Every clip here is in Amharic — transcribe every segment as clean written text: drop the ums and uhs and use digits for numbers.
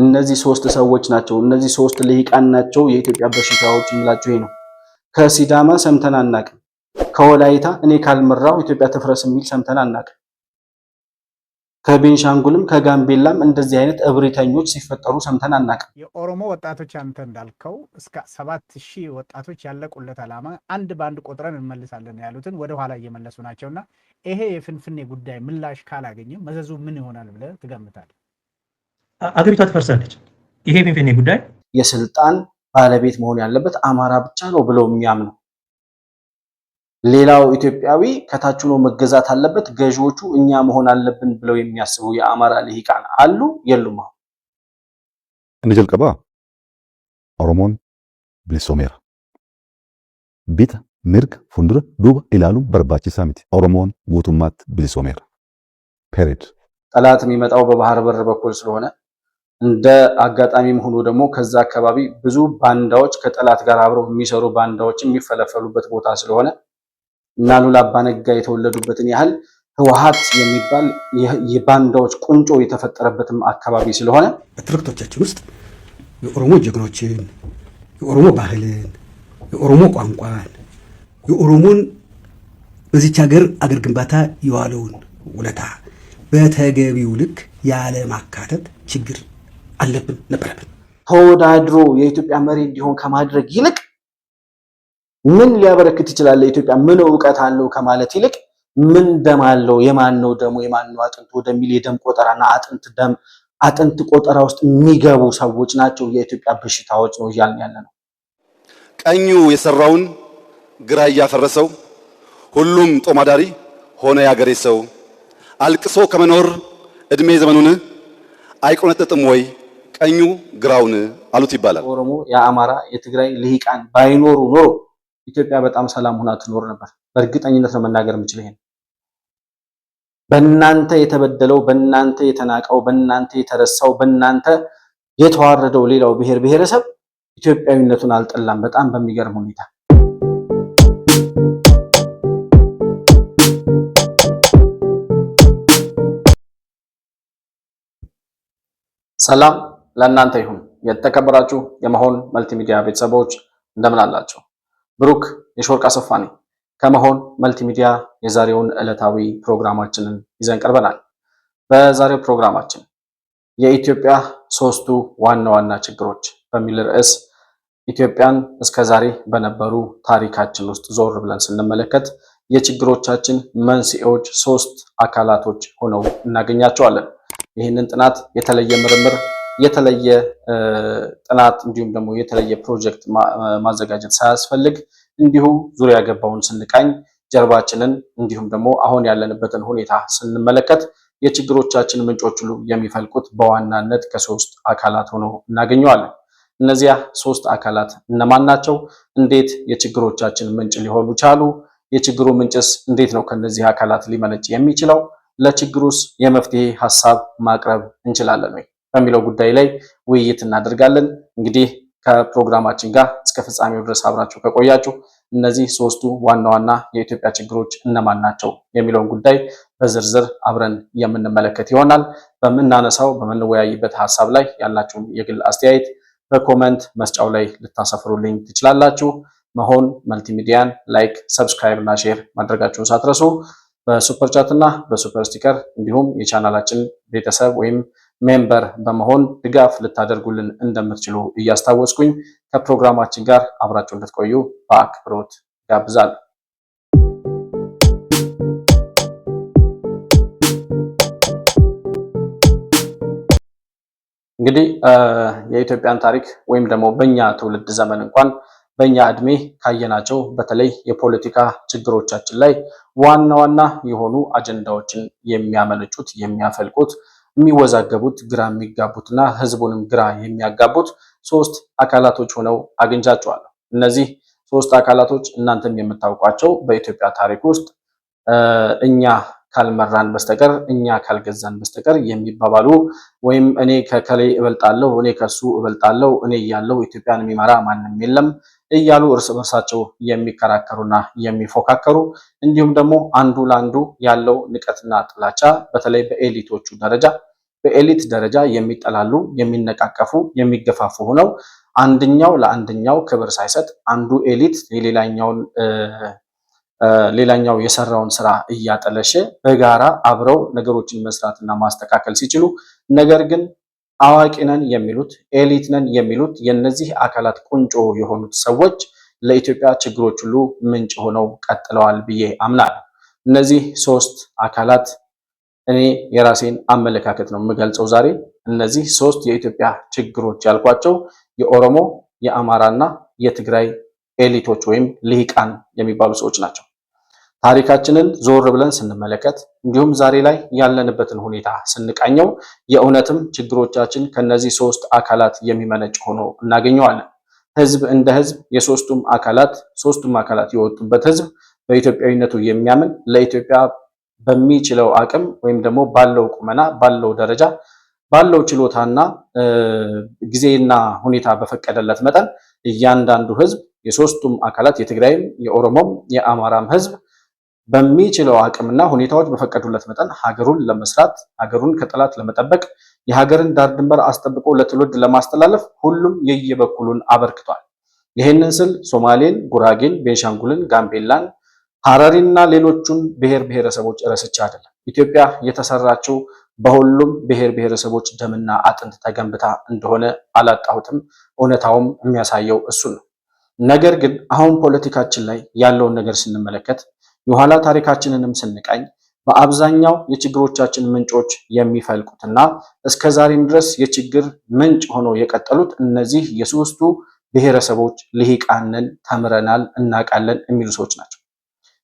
እነዚህ ሶስት ሰዎች ናቸው። እነዚህ ሶስት ልሂቃን ናቸው የኢትዮጵያ በሽታዎች የምላቸው ይሄ ነው። ከሲዳማ ሰምተን አናቅም። ከወላይታ እኔ ካልመራው ኢትዮጵያ ትፍረስ የሚል ሰምተን አናቅም። ከቤንሻንጉልም ከጋምቤላም እንደዚህ አይነት እብሪተኞች ሲፈጠሩ ሰምተን አናቅም። የኦሮሞ ወጣቶች አንተ እንዳልከው እስከ 7000 ወጣቶች ያለቁለት ዓላማ አንድ በአንድ ቆጥረን እንመልሳለን ያሉትን ወደ ኋላ እየመለሱ ናቸውና ይሄ የፍንፍኔ ጉዳይ ምላሽ ካላገኘ መዘዙ ምን ይሆናል ብለህ ትገምታለህ? አገሪቷ ትፈርሳለች። ይሄ የፍንፍኔ ጉዳይ የስልጣን ባለቤት መሆን ያለበት አማራ ብቻ ነው ብለው የሚያምኑ ሌላው ኢትዮጵያዊ ከታች ሆኖ መገዛት አለበት፣ ገዢዎቹ እኛ መሆን አለብን ብለው የሚያስቡ የአማራ ልሂቃን አሉ የሉም? እነ ጀልቀባ ኦሮሞን ብሊሶሜራ ቢታ ምርግ ፉንዱረ ዱባ ኢላሉ በርባቺሳ ሚቲ ኦሮሞን ጉቱማት ብሊሶሜራ ፔሪድ። ጠላት የሚመጣው በባህር በር በኩል ስለሆነ እንደ አጋጣሚም ሆኖ ደግሞ ከዛ አካባቢ ብዙ ባንዳዎች ከጠላት ጋር አብረው የሚሰሩ ባንዳዎች የሚፈለፈሉበት ቦታ ስለሆነ እና ሉላ አባነጋ የተወለዱበትን ያህል ህወሓት የሚባል የባንዳዎች ቁንጮ የተፈጠረበትም አካባቢ ስለሆነ በትርክቶቻችን ውስጥ የኦሮሞ ጀግኖችን፣ የኦሮሞ ባህልን፣ የኦሮሞ ቋንቋን፣ የኦሮሞን በዚች ሀገር አገር ግንባታ የዋለውን ውለታ በተገቢው ልክ ያለ ማካተት ችግር አለብን ነበረብን። ተወዳድሮ የኢትዮጵያ መሪ እንዲሆን ከማድረግ ይልቅ ምን ሊያበረክት ይችላል ለኢትዮጵያ ምን ዕውቀት አለው ከማለት ይልቅ ምን ደም አለው የማን ነው ደሙ የማን ነው አጥንቱ ወደሚል የደም ቆጠራና አጥንት ቆጠራ ውስጥ የሚገቡ ሰዎች ናቸው የኢትዮጵያ በሽታዎች ነው እያልን ያለነው። ቀኙ የሰራውን ግራ እያፈረሰው ሁሉም ጦማዳሪ ሆነ ያገሬ ሰው አልቅሶ ከመኖር እድሜ ዘመኑን አይቆነጥጥም ወይ ቀኙ ግራውን አሉት ይባላል። ኦሮሞ የአማራ የትግራይ ልሂቃን ባይኖሩ ኖሮ ኢትዮጵያ በጣም ሰላም ሆና ትኖር ነበር። በእርግጠኝነት ነው መናገር የምችለው ይሄን። በእናንተ የተበደለው፣ በእናንተ የተናቀው፣ በእናንተ የተረሳው፣ በእናንተ የተዋረደው ሌላው ብሔር ብሔረሰብ ኢትዮጵያዊነቱን አልጠላም በጣም በሚገርም ሁኔታ። ሰላም ለእናንተ ይሁን። የተከበራችሁ የመሆን መልቲሚዲያ ቤተሰቦች እንደምን አላችሁ? ብሩክ የሾርቅ አሰፋ ነኝ። ከመሆን መልቲሚዲያ የዛሬውን ዕለታዊ ፕሮግራማችንን ይዘን ቀርበናል። በዛሬው ፕሮግራማችን የኢትዮጵያ ሶስቱ ዋና ዋና ችግሮች በሚል ርዕስ ኢትዮጵያን እስከዛሬ በነበሩ ታሪካችን ውስጥ ዞር ብለን ስንመለከት የችግሮቻችን መንስኤዎች ሶስት አካላቶች ሆነው እናገኛቸዋለን። ይህንን ጥናት የተለየ ምርምር የተለየ ጥናት እንዲሁም ደግሞ የተለየ ፕሮጀክት ማዘጋጀት ሳያስፈልግ እንዲሁ ዙሪያ ገባውን ስንቃኝ ጀርባችንን እንዲሁም ደግሞ አሁን ያለንበትን ሁኔታ ስንመለከት የችግሮቻችን ምንጮች ሁሉ የሚፈልቁት በዋናነት ከሶስት አካላት ሆኖ እናገኘዋለን። እነዚያ ሶስት አካላት እነማን ናቸው? እንዴት የችግሮቻችን ምንጭ ሊሆኑ ቻሉ? የችግሩ ምንጭስ እንዴት ነው ከነዚህ አካላት ሊመነጭ የሚችለው? ለችግሩስ የመፍትሄ ሐሳብ ማቅረብ እንችላለን ወይ በሚለው ጉዳይ ላይ ውይይት እናደርጋለን። እንግዲህ ከፕሮግራማችን ጋር እስከ ፍጻሜው ድረስ አብራችሁ ከቆያችሁ እነዚህ ሶስቱ ዋና ዋና የኢትዮጵያ ችግሮች እነማን ናቸው የሚለውን ጉዳይ በዝርዝር አብረን የምንመለከት ይሆናል። በምናነሳው በምንወያይበት ሐሳብ ላይ ያላችሁን የግል አስተያየት በኮመንት መስጫው ላይ ልታሰፍሩልኝ ትችላላችሁ። መሆን መልቲሚዲያን ላይክ፣ ሰብስክራይብ እና ሼር ማድረጋችሁን ሳትረሱ በሱፐር ቻት እና በሱፐር ስቲከር እንዲሁም የቻናላችን ቤተሰብ ወይም ሜምበር በመሆን ድጋፍ ልታደርጉልን እንደምትችሉ እያስታወስኩኝ ከፕሮግራማችን ጋር አብራችሁ እንድትቆዩ በአክብሮት ጋብዛለሁ። እንግዲህ የኢትዮጵያን ታሪክ ወይም ደግሞ በእኛ ትውልድ ዘመን እንኳን በእኛ እድሜ ካየናቸው በተለይ የፖለቲካ ችግሮቻችን ላይ ዋና ዋና የሆኑ አጀንዳዎችን የሚያመነጩት የሚያፈልቁት የሚወዛገቡት ግራ የሚጋቡትና ህዝቡንም ግራ የሚያጋቡት ሶስት አካላቶች ሆነው አግኝቻቸዋለሁ። እነዚህ ሶስት አካላቶች እናንተም የምታውቋቸው በኢትዮጵያ ታሪክ ውስጥ እኛ ካልመራን በስተቀር እኛ ካልገዛን በስተቀር የሚባባሉ ወይም እኔ ከከሌ እበልጣለሁ እኔ ከሱ እበልጣለሁ እኔ ያለው ኢትዮጵያን የሚመራ ማንም የለም እያሉ እርስ በርሳቸው የሚከራከሩና የሚፎካከሩ እንዲሁም ደግሞ አንዱ ለአንዱ ያለው ንቀትና ጥላቻ በተለይ በኤሊቶቹ ደረጃ በኤሊት ደረጃ የሚጠላሉ፣ የሚነቃቀፉ፣ የሚገፋፉ ሆነው አንደኛው ለአንደኛው ክብር ሳይሰጥ አንዱ ኤሊት ሌላኛው የሰራውን ስራ እያጠለሸ በጋራ አብረው ነገሮችን መስራትና ማስተካከል ሲችሉ፣ ነገር ግን አዋቂ ነን የሚሉት ኤሊት ነን የሚሉት የነዚህ አካላት ቁንጮ የሆኑት ሰዎች ለኢትዮጵያ ችግሮች ሁሉ ምንጭ ሆነው ቀጥለዋል ብዬ አምናለሁ። እነዚህ ሶስት አካላት እኔ የራሴን አመለካከት ነው የምገልጸው ዛሬ። እነዚህ ሶስት የኢትዮጵያ ችግሮች ያልኳቸው የኦሮሞ፣ የአማራና የትግራይ ኤሊቶች ወይም ልሂቃን የሚባሉ ሰዎች ናቸው። ታሪካችንን ዞር ብለን ስንመለከት እንዲሁም ዛሬ ላይ ያለንበትን ሁኔታ ስንቃኘው የእውነትም ችግሮቻችን ከነዚህ ሶስት አካላት የሚመነጭ ሆኖ እናገኘዋለን። ህዝብ እንደ ህዝብ ሶስቱም አካላት የወጡበት ህዝብ በኢትዮጵያዊነቱ የሚያምን ለኢትዮጵያ በሚችለው አቅም ወይም ደግሞ ባለው ቁመና ባለው ደረጃ ባለው ችሎታና ጊዜና ሁኔታ በፈቀደለት መጠን እያንዳንዱ ህዝብ የሶስቱም አካላት የትግራይም፣ የኦሮሞም፣ የአማራም ህዝብ በሚችለው አቅምና ሁኔታዎች በፈቀዱለት መጠን ሀገሩን ለመስራት ሀገሩን ከጠላት ለመጠበቅ የሀገርን ዳር ድንበር አስጠብቆ ለትውልድ ለማስተላለፍ ሁሉም የየበኩሉን አበርክቷል። ይህንን ስል ሶማሌን፣ ጉራጌን፣ ቤንሻንጉልን፣ ጋምቤላን፣ ሐረሪና ሌሎቹን ብሔር ብሔረሰቦች ረስቼ አይደለም። ኢትዮጵያ የተሰራችው በሁሉም ብሔር ብሔረሰቦች ደምና አጥንት ተገንብታ እንደሆነ አላጣሁትም። እውነታውም የሚያሳየው እሱን ነው። ነገር ግን አሁን ፖለቲካችን ላይ ያለውን ነገር ስንመለከት የኋላ ታሪካችንንም ስንቃኝ በአብዛኛው የችግሮቻችን ምንጮች የሚፈልቁትና እስከዛሬም ድረስ የችግር ምንጭ ሆነው የቀጠሉት እነዚህ የሶስቱ ብሔረሰቦች ልሂቃንን ተምረናል፣ እናውቃለን የሚሉ ሰዎች ናቸው።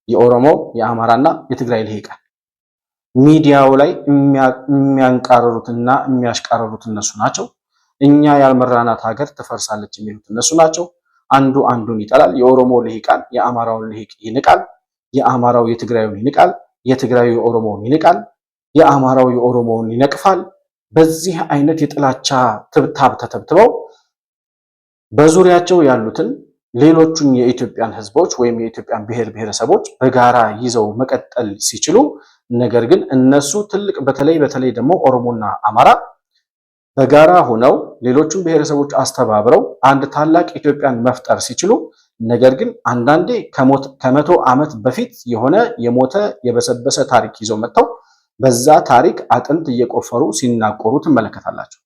የኦሮሞ፣ የአማራና የትግራይ ልሂቃን ሚዲያው ላይ የሚያንቃረሩትና የሚያሽቃረሩት እነሱ ናቸው። እኛ ያልመራናት ሀገር ትፈርሳለች የሚሉት እነሱ ናቸው። አንዱ አንዱን ይጠላል። የኦሮሞ ልሂቃን የአማራውን ልሂቅ ይንቃል። የአማራው የትግራዩን ይንቃል። የትግራዩ የኦሮሞውን ይንቃል። የአማራው የኦሮሞውን ይነቅፋል። በዚህ አይነት የጥላቻ ትብታብ ተተብትበው በዙሪያቸው ያሉትን ሌሎቹን የኢትዮጵያን ህዝቦች ወይም የኢትዮጵያን ብሔር ብሔረሰቦች በጋራ ይዘው መቀጠል ሲችሉ፣ ነገር ግን እነሱ ትልቅ በተለይ ደግሞ ኦሮሞና አማራ በጋራ ሆነው ሌሎቹን ብሔረሰቦች አስተባብረው አንድ ታላቅ ኢትዮጵያን መፍጠር ሲችሉ፣ ነገር ግን አንዳንዴ ከመቶ ዓመት በፊት የሆነ የሞተ የበሰበሰ ታሪክ ይዘው መጥተው በዛ ታሪክ አጥንት እየቆፈሩ ሲናቆሩ ትመለከታላችሁ።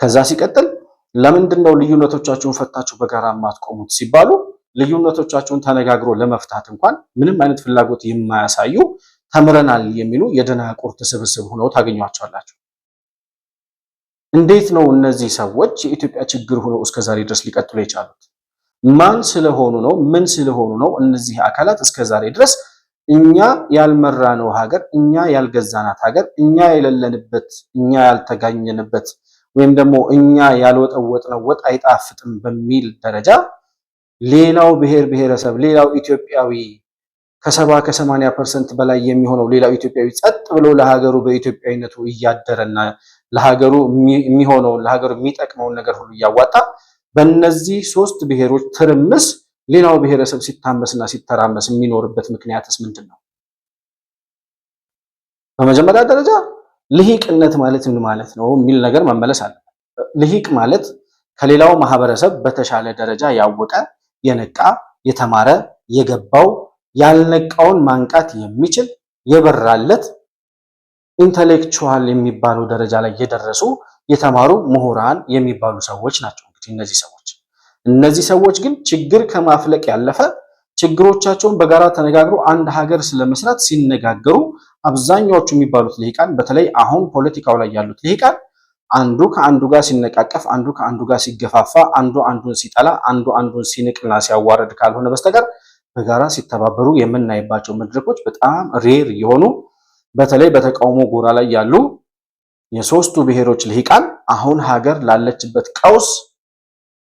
ከዛ ሲቀጥል ለምንድነው ልዩነቶቻችሁን ፈታችሁ በጋራ ማትቆሙት ሲባሉ ልዩነቶቻችሁን ተነጋግሮ ለመፍታት እንኳን ምንም አይነት ፍላጎት የማያሳዩ ተምረናል የሚሉ የደናቁርት ስብስብ ሆነው ታገኟቸዋላችሁ። እንዴት ነው እነዚህ ሰዎች የኢትዮጵያ ችግር ሆነው እስከዛሬ ድረስ ሊቀጥሉ የቻሉት? ማን ስለሆኑ ነው? ምን ስለሆኑ ነው? እነዚህ አካላት እስከዛሬ ድረስ እኛ ያልመራነው ሀገር፣ እኛ ያልገዛናት ሀገር፣ እኛ የሌለንበት፣ እኛ ያልተጋኘንበት ወይም ደግሞ እኛ ያልወጠወጥነው ወጥ አይጣፍጥም በሚል ደረጃ ሌላው ብሔር ብሔረሰብ ሌላው ኢትዮጵያዊ ከ70-80% በላይ የሚሆነው ሌላው ኢትዮጵያዊ ጸጥ ብሎ ለሀገሩ በኢትዮጵያዊነቱ እያደረና ለሀገሩ የሚሆነውን ለሀገሩ የሚጠቅመውን ነገር ሁሉ እያዋጣ በእነዚህ ሶስት ብሔሮች ትርምስ ሌላው ብሔረሰብ ሲታመስና ሲተራመስ የሚኖርበት ምክንያትስ ምንድን ነው? በመጀመሪያ ደረጃ ልሂቅነት ማለት ምን ማለት ነው የሚል ነገር መመለስ አለበት። ልሂቅ ማለት ከሌላው ማህበረሰብ በተሻለ ደረጃ ያወቀ፣ የነቃ፣ የተማረ፣ የገባው፣ ያልነቃውን ማንቃት የሚችል የበራለት ኢንተሌክቹዋል የሚባለው ደረጃ ላይ የደረሱ የተማሩ ምሁራን የሚባሉ ሰዎች ናቸው። እንግዲህ እነዚህ ሰዎች ግን ችግር ከማፍለቅ ያለፈ ችግሮቻቸውን በጋራ ተነጋግሮ አንድ ሀገር ስለመስራት ሲነጋገሩ አብዛኛዎቹ የሚባሉት ልሂቃን በተለይ አሁን ፖለቲካው ላይ ያሉት ልሂቃን አንዱ ከአንዱ ጋር ሲነቃቀፍ፣ አንዱ ከአንዱ ጋር ሲገፋፋ፣ አንዱ አንዱን ሲጠላ፣ አንዱ አንዱን ሲንቅና ሲያዋርድ ካልሆነ በስተቀር በጋራ ሲተባበሩ የምናይባቸው መድረኮች በጣም ሬር የሆኑ በተለይ በተቃውሞ ጎራ ላይ ያሉ የሶስቱ ብሔሮች ልሂቃን አሁን ሀገር ላለችበት ቀውስ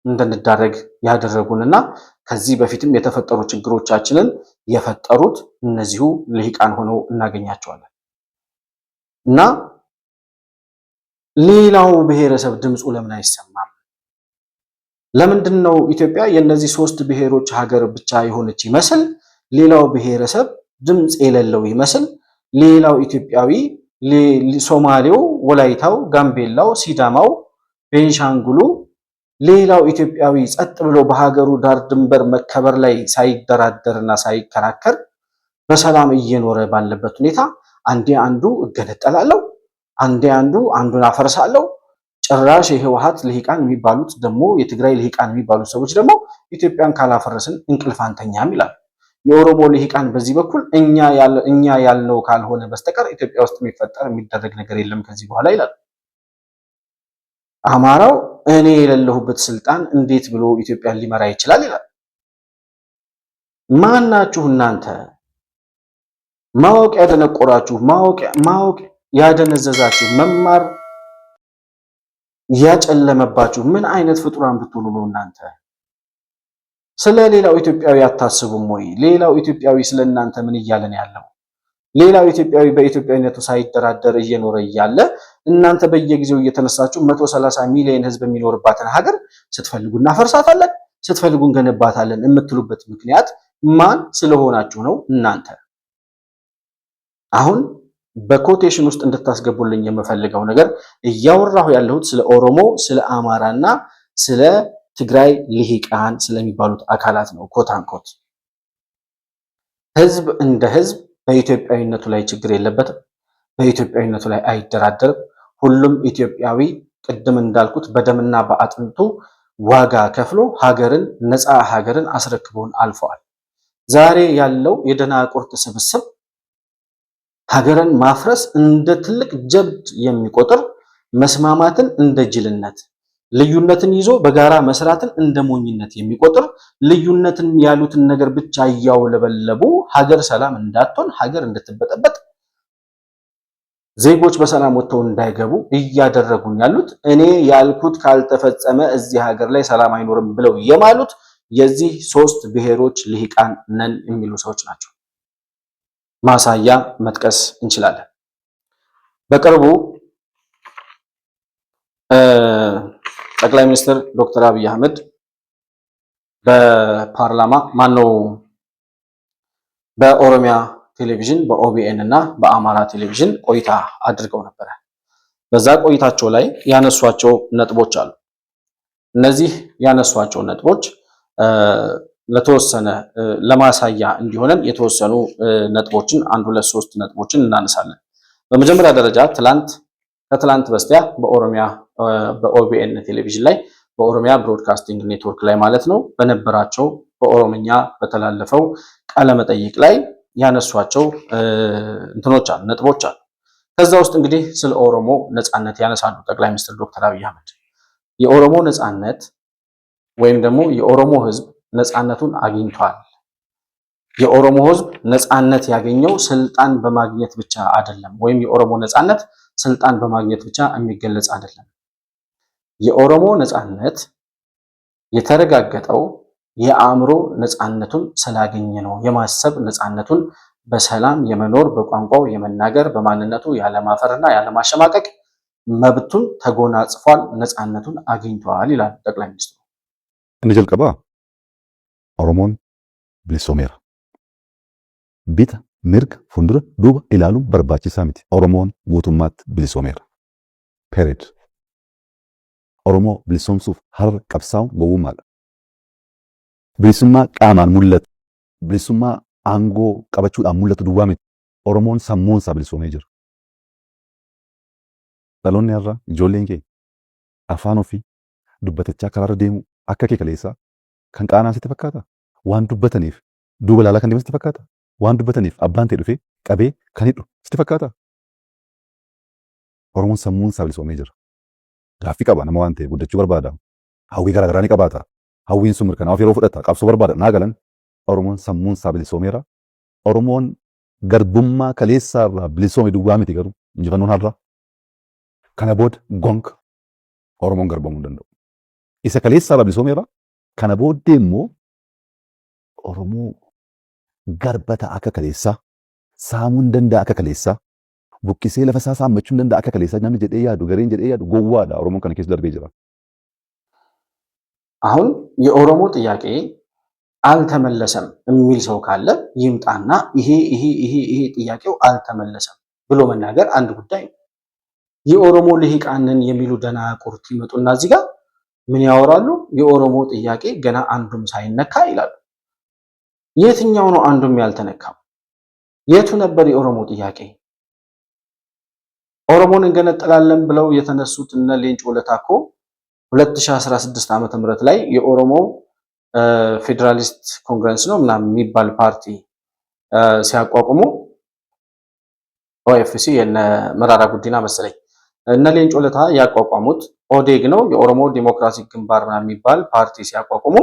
እንድንዳረግ ያደረጉንና ከዚህ በፊትም የተፈጠሩ ችግሮቻችንን የፈጠሩት እነዚሁ ልሂቃን ሆነው እናገኛቸዋለን። እና ሌላው ብሔረሰብ ድምፁ ለምን አይሰማም? ለምንድን ነው ኢትዮጵያ የእነዚህ ሶስት ብሔሮች ሀገር ብቻ የሆነች ይመስል ሌላው ብሔረሰብ ድምፅ የሌለው ይመስል ሌላው ኢትዮጵያዊ ሶማሌው፣ ወላይታው፣ ጋምቤላው፣ ሲዳማው፣ ቤንሻንጉሉ ሌላው ኢትዮጵያዊ ጸጥ ብሎ በሀገሩ ዳር ድንበር መከበር ላይ ሳይደራደርና ሳይከራከር በሰላም እየኖረ ባለበት ሁኔታ አንዴ አንዱ እገነጠላለሁ፣ አንዴ አንዱን አፈርሳለሁ። ጭራሽ የህወሓት ልሂቃን የሚባሉት ደግሞ የትግራይ ልሂቃን የሚባሉት ሰዎች ደግሞ ኢትዮጵያን ካላፈረስን እንቅልፍ አንተኛም ይላል። የኦሮሞ ልሂቃን በዚህ በኩል እኛ ያልነው ካልሆነ በስተቀር ኢትዮጵያ ውስጥ የሚደረግ ነገር የለም ከዚህ በኋላ ይላል። አማራው እኔ የሌለሁበት ስልጣን እንዴት ብሎ ኢትዮጵያን ሊመራ ይችላል ይላል። ማናችሁ እናንተ? ማወቅ ያደነቆራችሁ፣ ማወቅ ያደነዘዛችሁ፣ መማር ያጨለመባችሁ ምን አይነት ፍጡራን ብትሆኑ ነው እናንተ? ስለ ሌላው ኢትዮጵያዊ አታስቡም ወይ? ሌላው ኢትዮጵያዊ ስለ እናንተ ምን እያለን ያለው? ሌላው ኢትዮጵያዊ በኢትዮጵያዊነቱ ሳይደራደር እየኖረ እያለ እናንተ በየጊዜው እየተነሳችሁ 130 ሚሊዮን ህዝብ የሚኖርባትን ሀገር ስትፈልጉ እናፈርሳታለን፣ ስትፈልጉ እንገነባታለን የምትሉበት ምክንያት ማን ስለሆናችሁ ነው እናንተ? አሁን በኮቴሽን ውስጥ እንድታስገቡልኝ የምፈልገው ነገር እያወራሁ ያለሁት ስለ ኦሮሞ፣ ስለ አማራና ስለ ትግራይ ልሂቃን ስለሚባሉት አካላት ነው። ኮታንኮት ህዝብ እንደ ህዝብ በኢትዮጵያዊነቱ ላይ ችግር የለበትም። በኢትዮጵያዊነቱ ላይ አይደራደርም። ሁሉም ኢትዮጵያዊ ቅድም እንዳልኩት በደምና በአጥንቱ ዋጋ ከፍሎ ሀገርን፣ ነፃ ሀገርን አስረክቦን አልፈዋል። ዛሬ ያለው የደናቁርት ስብስብ ሀገርን ማፍረስ እንደ ትልቅ ጀብድ የሚቆጥር፣ መስማማትን እንደ ጅልነት፣ ልዩነትን ይዞ በጋራ መስራትን እንደ ሞኝነት የሚቆጥር፣ ልዩነትን ያሉትን ነገር ብቻ እያውለበለቡ ሀገር ሰላም እንዳትሆን፣ ሀገር እንድትበጠበጥ፣ ዜጎች በሰላም ወጥተው እንዳይገቡ እያደረጉን ያሉት እኔ ያልኩት ካልተፈጸመ እዚህ ሀገር ላይ ሰላም አይኖርም ብለው የማሉት የዚህ ሶስት ብሔሮች ልሂቃን ነን የሚሉ ሰዎች ናቸው። ማሳያ መጥቀስ እንችላለን። በቅርቡ ጠቅላይ ሚኒስትር ዶክተር አብይ አህመድ በፓርላማ በኦሮሚያ ቴሌቪዥን በኦቢኤን እና በአማራ ቴሌቪዥን ቆይታ አድርገው ነበረ። በዛ ቆይታቸው ላይ ያነሷቸው ነጥቦች አሉ። እነዚህ ያነሷቸው ነጥቦች ለተወሰነ ለማሳያ እንዲሆነን የተወሰኑ ነጥቦችን 1 2 3 ነጥቦችን እናነሳለን። በመጀመሪያ ደረጃ ከትላንት በስቲያ በኦቢኤን ቴሌቪዥን ላይ በኦሮሚያ ብሮድካስቲንግ ኔትወርክ ላይ ማለት ነው በነበራቸው በኦሮምኛ በተላለፈው ቃለ መጠይቅ ላይ ያነሷቸው ነጥቦች አሉ። ከዛ ውስጥ እንግዲህ ስለ ኦሮሞ ነፃነት ያነሳሉ ጠቅላይ ሚኒስትር ዶክተር አብይ አህመድ። የኦሮሞ ነፃነት ወይም ደግሞ የኦሮሞ ህዝብ ነፃነቱን አግኝቷል። የኦሮሞ ህዝብ ነፃነት ያገኘው ስልጣን በማግኘት ብቻ አይደለም፣ ወይም የኦሮሞ ነፃነት ስልጣን በማግኘት ብቻ የሚገለጽ አይደለም። የኦሮሞ ነፃነት የተረጋገጠው የአእምሮ ነፃነቱን ስላገኘ ነው። የማሰብ ነፃነቱን፣ በሰላም የመኖር በቋንቋው የመናገር በማንነቱ ያለማፈርና ያለማሸማቀቅ መብቱን ተጎናጽፏል፣ ነፃነቱን አግኝቷል ይላል ጠቅላይ ሚኒስትሩ። inni jalqabaa Oromoon bilisoomeera. Bita, mirga, fuuldura, duuba ilaaluun barbaachisaa miti. Oromoon guutummaatti bilisoomeera. Period. Oromoo bilisoomsuuf har'a qabsaa'uun gowwummaadha. Bilisummaa qaamaan mul'atu, bilisummaa aangoo qabachuudhaan mul'atu duwwaa miti. Oromoon sammuunsaa bilisoomee jira. Dhaloonni har'a ijoolleen keenya afaan ofii dubbatachaa karaarra deemu akka kee kaleessaa kan qaanaan sitti fakkaata? Waan dubbataniif duuba ilaalaa kan deeman sitti fakkaata? Waan dubbataniif abbaan ta'e dhufee qabee kan hidhu sitti fakkaata? Oromoon sammuunsaa bilisoomee jira. Gaaffii qaba nama waan ta'e guddachuu barbaada. Hawwii garaagaraa ni qabaata. Hawwiin sun mirkanaa'uuf yeroo fudhata. Qabsoo barbaada. Naa galan Oromoon sammuunsaa bilisoomeera. Oromoon garbummaa kaleessaa irraa bilisoome duwwaa miti garuu injifannoon har'a. Kana booda gonka Oromoon garbamuu hin danda'u. Isa kaleessaa irraa bilisoomeera. Kana booddee immoo Oromoo garbata akka kaleessaa saamuu hin danda'a akka kaleessaa buqqisee lafa isaa saammachuu hin danda'a akka kaleessaa namni jedhee yaadu gareen jedhee yaadu gowwaadha. Oromoon kana keessa darbee jira. አሁን የኦሮሞ ጥያቄ አልተመለሰም የሚል ሰው ካለ ይምጣና ይሄ ጥያቄው አልተመለሰም ብሎ መናገር አንድ ጉዳይ ነው። የኦሮሞ ልሂቃንን የሚሉ ደናቁርት ይመጡና እዚህ ጋር ምን ያወራሉ? የኦሮሞ ጥያቄ ገና አንዱም ሳይነካ ይላሉ። የትኛው ነው አንዱም ያልተነካው? የቱ ነበር የኦሮሞ ጥያቄ? ኦሮሞን እንገነጥላለን ብለው የተነሱት እነ ሌንጮ ለታ እኮ 2016 ዓመተ ምህረት ላይ የኦሮሞ ፌዴራሊስት ኮንግረስ ነው ምናምን የሚባል ፓርቲ ሲያቋቁሙ ኦኤፍሲ የነ መራራ ጉዲና መሰለኝ እነ ሌንጮ ለታ ያቋቋሙት ኦዴግ ነው የኦሮሞ ዲሞክራቲክ ግንባር ምናምን የሚባል ፓርቲ ሲያቋቁሙ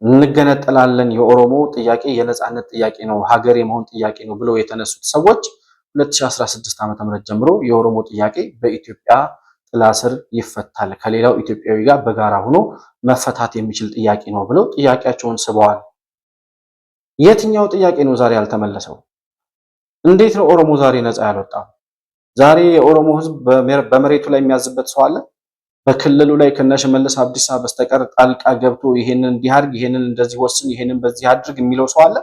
እንገነጥላለን የኦሮሞ ጥያቄ የነጻነት ጥያቄ ነው ሀገር የመሆን ጥያቄ ነው ብለው የተነሱት ሰዎች 2016 ዓመተ ምህረት ጀምሮ የኦሮሞ ጥያቄ በኢትዮጵያ ጥላ ስር ይፈታል ከሌላው ኢትዮጵያዊ ጋር በጋራ ሆኖ መፈታት የሚችል ጥያቄ ነው ብለው ጥያቄያቸውን ስበዋል። የትኛው ጥያቄ ነው ዛሬ ያልተመለሰው? እንዴት ነው ኦሮሞ ዛሬ ነፃ ያልወጣው? ዛሬ የኦሮሞ ህዝብ በመሬቱ ላይ የሚያዝበት ሰው አለ? በክልሉ ላይ ከነሽመልስ አብዲሳ በስተቀር ጣልቃ ገብቶ ይሄንን እንዲያርግ ይሄንን እንደዚህ ወስን ይሄንን በዚህ አድርግ የሚለው ሰው አለ?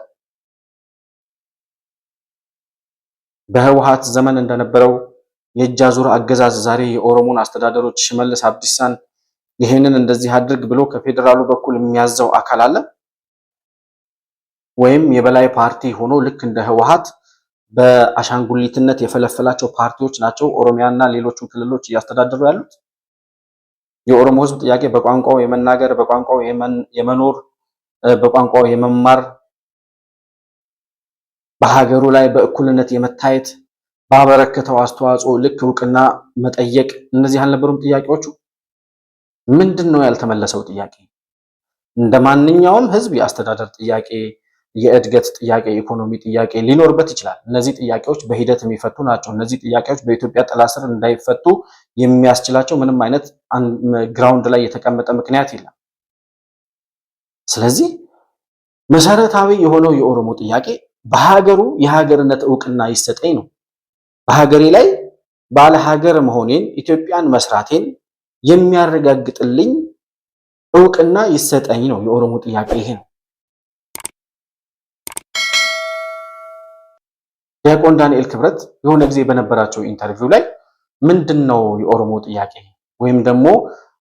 በህወሓት ዘመን እንደነበረው የእጅ አዙር አገዛዝ ዛሬ የኦሮሞን አስተዳደሮች ሽመልስ አብዲሳን ይሄንን እንደዚህ አድርግ ብሎ ከፌዴራሉ በኩል የሚያዘው አካል አለ? ወይም የበላይ ፓርቲ ሆኖ ልክ እንደ ህወሓት በአሻንጉሊትነት የፈለፈላቸው ፓርቲዎች ናቸው ኦሮሚያና ሌሎቹን ክልሎች እያስተዳደሩ ያሉት? የኦሮሞ ህዝብ ጥያቄ በቋንቋው የመናገር በቋንቋው የመኖር በቋንቋው የመማር በሀገሩ ላይ በእኩልነት የመታየት ባበረከተው አስተዋጽኦ ልክ እውቅና መጠየቅ እነዚህ አልነበሩም ጥያቄዎቹ? ምንድነው ያልተመለሰው ጥያቄ? እንደማንኛውም ህዝብ የአስተዳደር ጥያቄ የእድገት ጥያቄ የኢኮኖሚ ጥያቄ ሊኖርበት ይችላል። እነዚህ ጥያቄዎች በሂደት የሚፈቱ ናቸው። እነዚህ ጥያቄዎች በኢትዮጵያ ጥላ ስር እንዳይፈቱ የሚያስችላቸው ምንም አይነት ግራውንድ ላይ የተቀመጠ ምክንያት የለም። ስለዚህ መሰረታዊ የሆነው የኦሮሞ ጥያቄ በሀገሩ የሀገርነት እውቅና ይሰጠኝ ነው። በሀገሬ ላይ ባለ ሀገር መሆኔን ኢትዮጵያን መስራቴን የሚያረጋግጥልኝ እውቅና ይሰጠኝ ነው የኦሮሞ ጥያቄ ይሄ ነው። ዲያቆን ዳንኤል ክብረት የሆነ ጊዜ በነበራቸው ኢንተርቪው ላይ ምንድነው የኦሮሞ ጥያቄ ወይም ደግሞ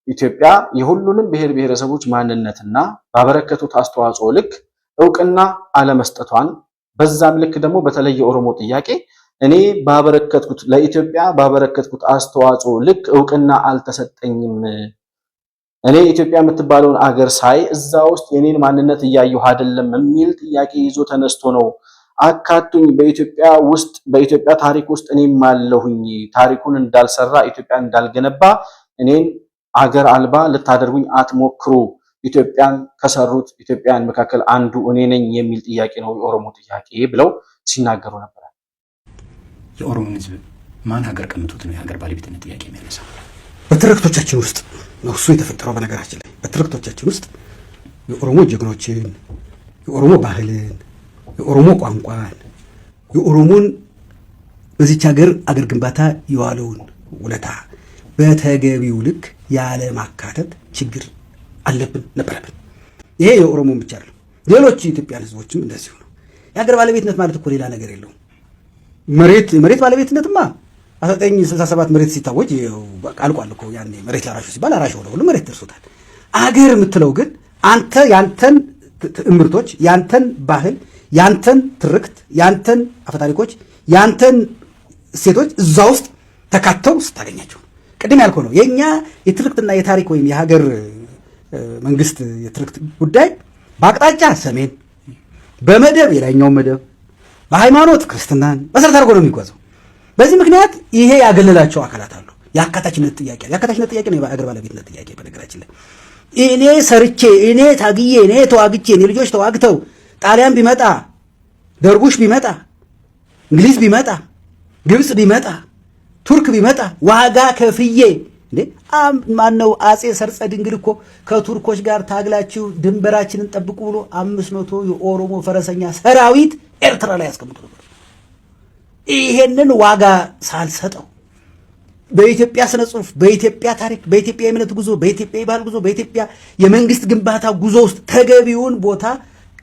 ኢትዮጵያ የሁሉንም ብሔር ብሔረሰቦች ማንነትና ባበረከቱት አስተዋጽኦ ልክ እውቅና አለመስጠቷን በዛም ልክ ደግሞ በተለይ የኦሮሞ ጥያቄ እኔ ባበረከትኩት ለኢትዮጵያ ባበረከትኩት አስተዋጽኦ ልክ እውቅና አልተሰጠኝም፣ እኔ ኢትዮጵያ የምትባለውን አገር ሳይ እዛ ውስጥ የኔን ማንነት እያየሁ አይደለም የሚል ጥያቄ ይዞ ተነስቶ ነው አካቱኝ በኢትዮጵያ ውስጥ በኢትዮጵያ ታሪክ ውስጥ እኔም አለሁኝ ታሪኩን እንዳልሰራ ኢትዮጵያን እንዳልገነባ እኔን አገር አልባ ልታደርጉኝ አትሞክሩ ኢትዮጵያን ከሰሩት ኢትዮጵያን መካከል አንዱ እኔ ነኝ የሚል ጥያቄ ነው የኦሮሞ ጥያቄ ብለው ሲናገሩ ነበር። የኦሮሞ ህዝብ ማን ሀገር ቀምቶት ነው የሀገር ባለቤትነት ጥያቄ የሚያነሳው? በትርክቶቻችን ውስጥ ነው እሱ የተፈጠረው። በነገራችን ላይ በትርክቶቻችን ውስጥ የኦሮሞ ጀግኖችን የኦሮሞ ባህልን የኦሮሞ ቋንቋን የኦሮሞን በዚች ሀገር አገር ግንባታ የዋለውን ውለታ በተገቢው ልክ ያለ ማካተት ችግር አለብን ነበረብን። ይሄ የኦሮሞን ብቻ አይደለም፣ ሌሎች የኢትዮጵያን ህዝቦችም እንደዚሁ ነው። የሀገር ባለቤትነት ማለት እኮ ሌላ ነገር የለውም። መሬት ባለቤትነትማ 1967 መሬት ሲታወጅ አልቋል እኮ። ያኔ መሬት ላራሹ ሲባል አራሹ ሆነ ሁሉ መሬት ደርሶታል። አገር የምትለው ግን አንተ ያንተን እምርቶች ያንተን ባህል ያንተን ትርክት ያንተን አፈታሪኮች ያንተን ሴቶች እዛ ውስጥ ተካተው ስታገኛቸው ቅድም ያልከው ነው። የኛ የትርክትና የታሪክ ወይም የሀገር መንግስት የትርክት ጉዳይ በአቅጣጫ ሰሜን፣ በመደብ የላይኛው መደብ፣ በሃይማኖት ክርስትናን መሰረት አድርጎ ነው የሚጓዘው። በዚህ ምክንያት ይሄ ያገለላቸው አካላት አሉ። የአካታችነት ጥያቄ ነው የሀገር ባለቤትነት ጥያቄ። በነገራችን ላይ እኔ ሰርቼ እኔ ታግዬ እኔ ተዋግቼ እኔ ልጆች ተዋግተው ጣሊያን ቢመጣ ደርቡሽ ቢመጣ እንግሊዝ ቢመጣ ግብጽ ቢመጣ ቱርክ ቢመጣ ዋጋ ከፍዬ እንዴ ማነው አጼ ሰርጸ ድንግል እኮ ከቱርኮች ጋር ታግላችሁ ድንበራችንን ጠብቁ ብሎ 500 የኦሮሞ ፈረሰኛ ሰራዊት ኤርትራ ላይ ያስቀምጡ ነበር። ይሄንን ዋጋ ሳልሰጠው በኢትዮጵያ ስነ ጽሁፍ፣ በኢትዮጵያ ታሪክ፣ በኢትዮጵያ የእምነት ጉዞ፣ በኢትዮጵያ የባህል ጉዞ፣ በኢትዮጵያ የመንግስት ግንባታ ጉዞ ውስጥ ተገቢውን ቦታ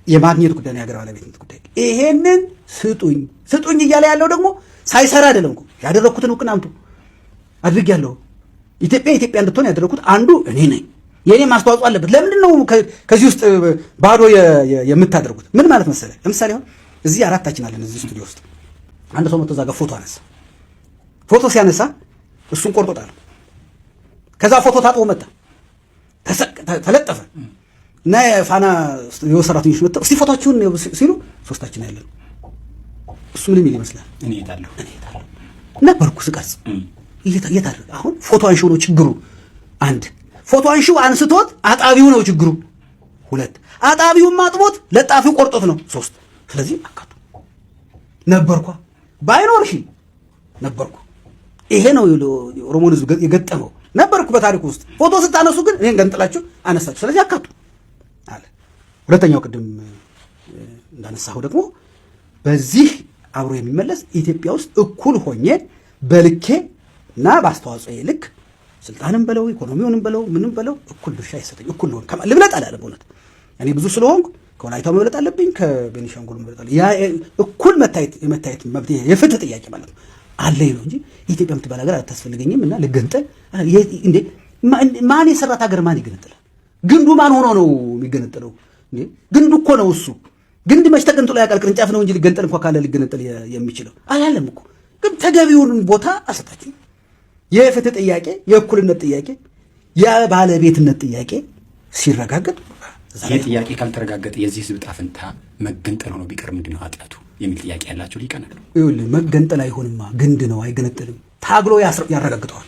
የማግኘት ጉዳይ ነው የሀገር ባለቤትነት ጉዳይ። ይሄንን ስጡኝ እያለ ያለው ደግሞ ሳይሰራ አይደለም እኮ ያደረኩትን እውቅና አምጡ አድርጌያለሁ። ኢትዮጵያ እንድትሆን ያደረኩት አንዱ እኔ ነኝ። የኔ ማስተዋጽኦ አለበት። ለምንድን ነው ከዚህ ውስጥ ባዶ የምታደርጉት? ምን ማለት መሰለህ፣ ለምሳሌ አሁን እዚህ አራታችን አለን እዚህ ስቱዲዮ ውስጥ አንድ ሰው መጥቶ እዛ ጋር ፎቶ አነሳ። ፎቶ ሲያነሳ እሱን ቆርጦታል። ከዛ ፎቶ ታጥቦ መጣ ተለጠፈ እና የፋና ስቱዲዮ ሰራተኞች መጥተው እስቲ ፎቶአችሁን ሲሉ ሶስታችን ያለን እሱ ምን የሚል ይመስላል? እኔ እሄዳለሁ ነበርኩ ስቀርጽ እየታደረገ አሁን ፎቶ አንሺው ነው ችግሩ። አንድ ፎቶ አንሺው አንስቶት አጣቢው ነው ችግሩ። ሁለት አጣቢውም አጥቦት ለጣፊው ቆርጦት ነው። ሶስት ስለዚህ አካቱ ነበርኳ ባይኖርሽ ነበርኩ። ይሄ ነው ኦሮሞን ህዝብ የገጠመው። ነበርኩ በታሪኩ ውስጥ ፎቶ ስታነሱ ግን እኔን ገንጥላችሁ አነሳችሁ። ስለዚህ አካቱ አለ። ሁለተኛው ቅድም እንዳነሳሁ ደግሞ በዚህ አብሮ የሚመለስ ኢትዮጵያ ውስጥ እኩል ሆኜ በልኬ እና በአስተዋጽኦ ልክ ስልጣንም በለው ኢኮኖሚውንም በለው ምንም በለው እኩል ድርሻ ይሰጠኝ። እኩል ሆን ልብለጥ አላለም። እውነት እኔ ብዙ ስለሆንኩ ከወላይታው መብለጥ አለብኝ፣ ከቤኒሻንጉል መብለጥ አለብኝ። ያ እኩል የመታየት መብት የፍትህ ጥያቄ ማለት ነው አለኝ ነው እንጂ ኢትዮጵያ የምትባል ሀገር አታስፈልገኝም እና ልገንጠል እንዴ? ማን የሰራት ሀገር ማን ይገነጠላል? ግንዱ ማን ሆኖ ነው የሚገነጠለው? እንዴ ግንዱ እኮ ነው እሱ። ግንድ መች ተገንጥሎ ያውቃል? ቅርንጫፍ ነው እንጂ ሊገንጠል እንኳን ካለ ሊገነጠል የሚችለው አላለም እኮ። ግን ተገቢውን ቦታ አሰጣችሁ። የፍትህ ጥያቄ፣ የእኩልነት ጥያቄ፣ የባለቤትነት ጥያቄ ሲረጋገጥ ይህ ጥያቄ ካልተረጋገጠ የዚህ ህዝብ ዕጣ ፈንታ መገንጠል ሆኖ ቢቀር ምንድን ነው ኃጢአቱ የሚል ጥያቄ ያላቸው ሊቀናሉ። ይኸውልህ መገንጠል አይሆንማ፣ ግንድ ነው አይገነጠልም። ታግሎ ያረጋግጠዋል።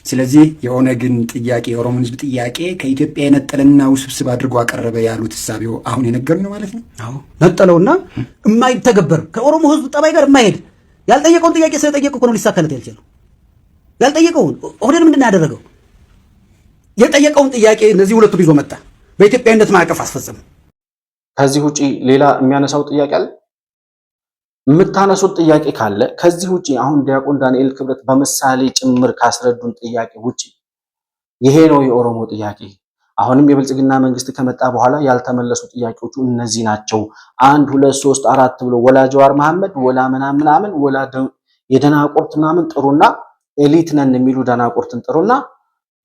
ስለዚህ የኦነግን ጥያቄ የኦሮሞን ህዝብ ጥያቄ ከኢትዮጵያ የነጠለና ውስብስብ አድርጎ አቀረበ ያሉት እሳቤው አሁን የነገሩን ነው ማለት ነው። አዎ ነጠለውና የማይተገበር ከኦሮሞ ህዝብ ጠባይ ጋር የማይሄድ ያልጠየቀውን ጥያቄ ስለጠየቀ እኮ ነው ሊሳካለት ያልቻለው። ያልጠየቀውን ኦህዴድ ምንድን ነው ያደረገው? የጠየቀውን ጥያቄ እነዚህ ሁለቱን ይዞ መጣ። በኢትዮጵያዊነት ማዕቀፍ አስፈጸመ። ከዚህ ውጪ ሌላ የሚያነሳው ጥያቄ አለ? የምታነሱት ጥያቄ ካለ ከዚህ ውጪ አሁን ዲያቆን ዳንኤል ክብረት በምሳሌ ጭምር ካስረዱን ጥያቄ ውጪ ይሄ ነው የኦሮሞ ጥያቄ፣ አሁንም የብልጽግና መንግስት ከመጣ በኋላ ያልተመለሱ ጥያቄዎቹ እነዚህ ናቸው፣ 1 2 3 4 ብሎ ወላ ጀዋር መሐመድ ወላ ምናምን ወላ የደናቁርት ምናምን ጥሩና ኤሊት ነን የሚሉ ደናቁርትን ጥሩና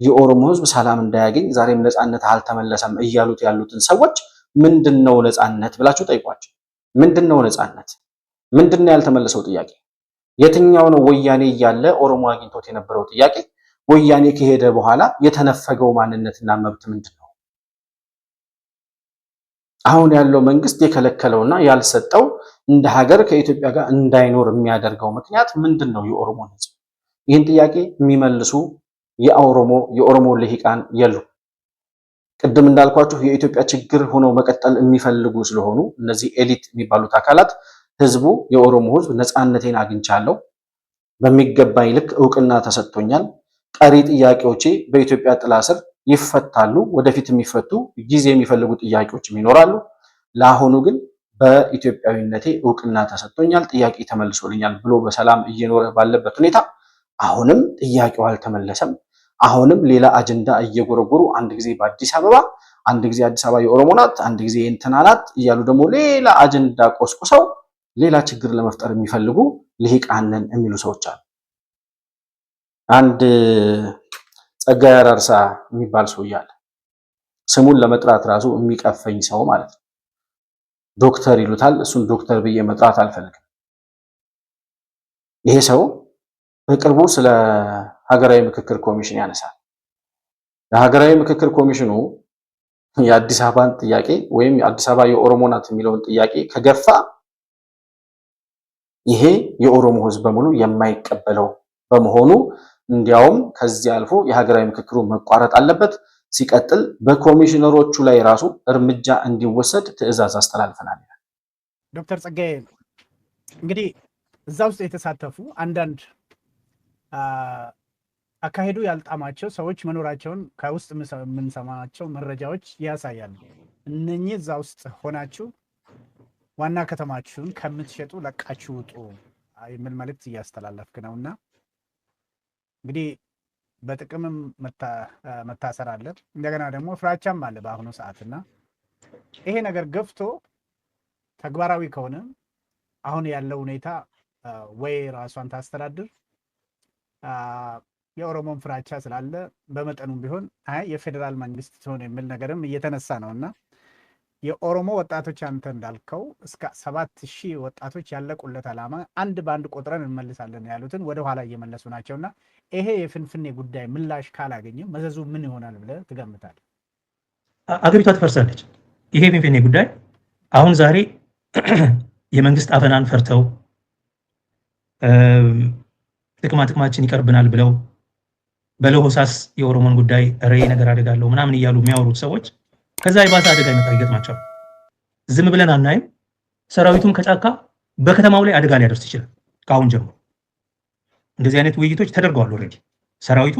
የኦሮሞ ህዝብ ሰላም እንዳያገኝ ዛሬም ነፃነት አልተመለሰም እያሉት ያሉትን ሰዎች ምንድነው ነፃነት ብላችሁ ጠይቋቸው። ምንድነው ነፃነት? ምንድነው ያልተመለሰው ጥያቄ? የትኛው ነው ወያኔ እያለ ኦሮሞ አግኝቶት የነበረው ጥያቄ? ወያኔ ከሄደ በኋላ የተነፈገው ማንነትና መብት ምንድነው? አሁን ያለው መንግስት የከለከለውና ያልሰጠው እንደ ሀገር ከኢትዮጵያ ጋር እንዳይኖር የሚያደርገው ምክንያት ምንድነው? የኦሮሞ ህዝብ ይህን ጥያቄ የሚመልሱ የኦሮሞ ልሂቃን የሉ። ቅድም እንዳልኳችሁ የኢትዮጵያ ችግር ሆነው መቀጠል የሚፈልጉ ስለሆኑ እነዚህ ኤሊት የሚባሉት አካላት ህዝቡ የኦሮሞ ህዝብ ነፃነቴን አግኝቻለሁ፣ በሚገባኝ ልክ እውቅና ተሰጥቶኛል፣ ቀሪ ጥያቄዎቼ በኢትዮጵያ ጥላ ስር ይፈታሉ፣ ወደፊት የሚፈቱ ጊዜ የሚፈልጉ ጥያቄዎችም ይኖራሉ። ለአሁኑ ግን በኢትዮጵያዊነቴ እውቅና ተሰጥቶኛል፣ ጥያቄ ተመልሶልኛል ብሎ በሰላም እየኖረ ባለበት ሁኔታ አሁንም ጥያቄው አልተመለሰም። አሁንም ሌላ አጀንዳ እየጎረጎሩ አንድ ጊዜ በአዲስ አበባ፣ አንድ ጊዜ አዲስ አበባ የኦሮሞ ናት፣ አንድ ጊዜ የእንትና ናት እያሉ ደግሞ ሌላ አጀንዳ ቆስቁሰው ሌላ ችግር ለመፍጠር የሚፈልጉ ልሂቃንን የሚሉ ሰዎች አሉ። አንድ ጸጋዬ አራርሳ የሚባል ሰው እያለ ስሙን ለመጥራት ራሱ የሚቀፈኝ ሰው ማለት ነው። ዶክተር ይሉታል። እሱን ዶክተር ብዬ መጥራት አልፈልግም። ይሄ ሰው በቅርቡ ስለ ሀገራዊ ምክክር ኮሚሽን ያነሳል። የሀገራዊ ምክክር ኮሚሽኑ የአዲስ አበባን ጥያቄ ወይም የአዲስ አበባ የኦሮሞ ናት የሚለውን ጥያቄ ከገፋ ይሄ የኦሮሞ ህዝብ በሙሉ የማይቀበለው በመሆኑ እንዲያውም ከዚህ አልፎ የሀገራዊ ምክክሩ መቋረጥ አለበት፣ ሲቀጥል በኮሚሽነሮቹ ላይ ራሱ እርምጃ እንዲወሰድ ትዕዛዝ አስተላልፈናል ይላል። ዶክተር ጸጋዬ እንግዲህ እዛ ውስጥ የተሳተፉ አንዳንድ አካሄዱ ያልጣማቸው ሰዎች መኖራቸውን ከውስጥ የምንሰማቸው መረጃዎች ያሳያሉ። እነኚህ እዛ ውስጥ ሆናችሁ ዋና ከተማችሁን ከምትሸጡ ለቃችሁ ውጡ የሚል መልእክት እያስተላለፍክ ነውና እንግዲህ በጥቅምም መታሰር አለ፣ እንደገና ደግሞ ፍራቻም አለ በአሁኑ ሰዓትና ይሄ ነገር ገፍቶ ተግባራዊ ከሆነ አሁን ያለው ሁኔታ ወይ ራሷን ታስተዳድር የኦሮሞን ፍራቻ ስላለ በመጠኑም ቢሆን የፌዴራል መንግስት ትሆን የሚል ነገርም እየተነሳ ነውና የኦሮሞ ወጣቶች አንተ እንዳልከው እስከ 7000 ወጣቶች ያለቁለት ዓላማ አንድ ባንድ ቆጥረን እንመልሳለን ያሉትን ወደ ኋላ እየመለሱ ናቸውና ይሄ የፍንፍኔ ጉዳይ ምላሽ ካላገኘ መዘዙ ምን ይሆናል ብለህ ትገምታለህ? አገሪቷ ትፈርሳለች። ይሄ የፍንፍኔ ጉዳይ አሁን ዛሬ የመንግስት አፈናን ፈርተው ጥቅማችን ይቀርብናል ብለው በለሆሳስ የኦሮሞን ጉዳይ ሬ ነገር አደጋለሁ ምናምን እያሉ የሚያወሩት ሰዎች ከዛ የባሰ አደጋ ይገጥማቸዋል። ዝም ብለን አናይም። ሰራዊቱም ከጫካ በከተማው ላይ አደጋ ሊያደርስ ይችላል። ከአሁን ጀምሮ እንደዚህ አይነት ውይይቶች ተደርገዋል። ኦልሬዲ ሰራዊቱ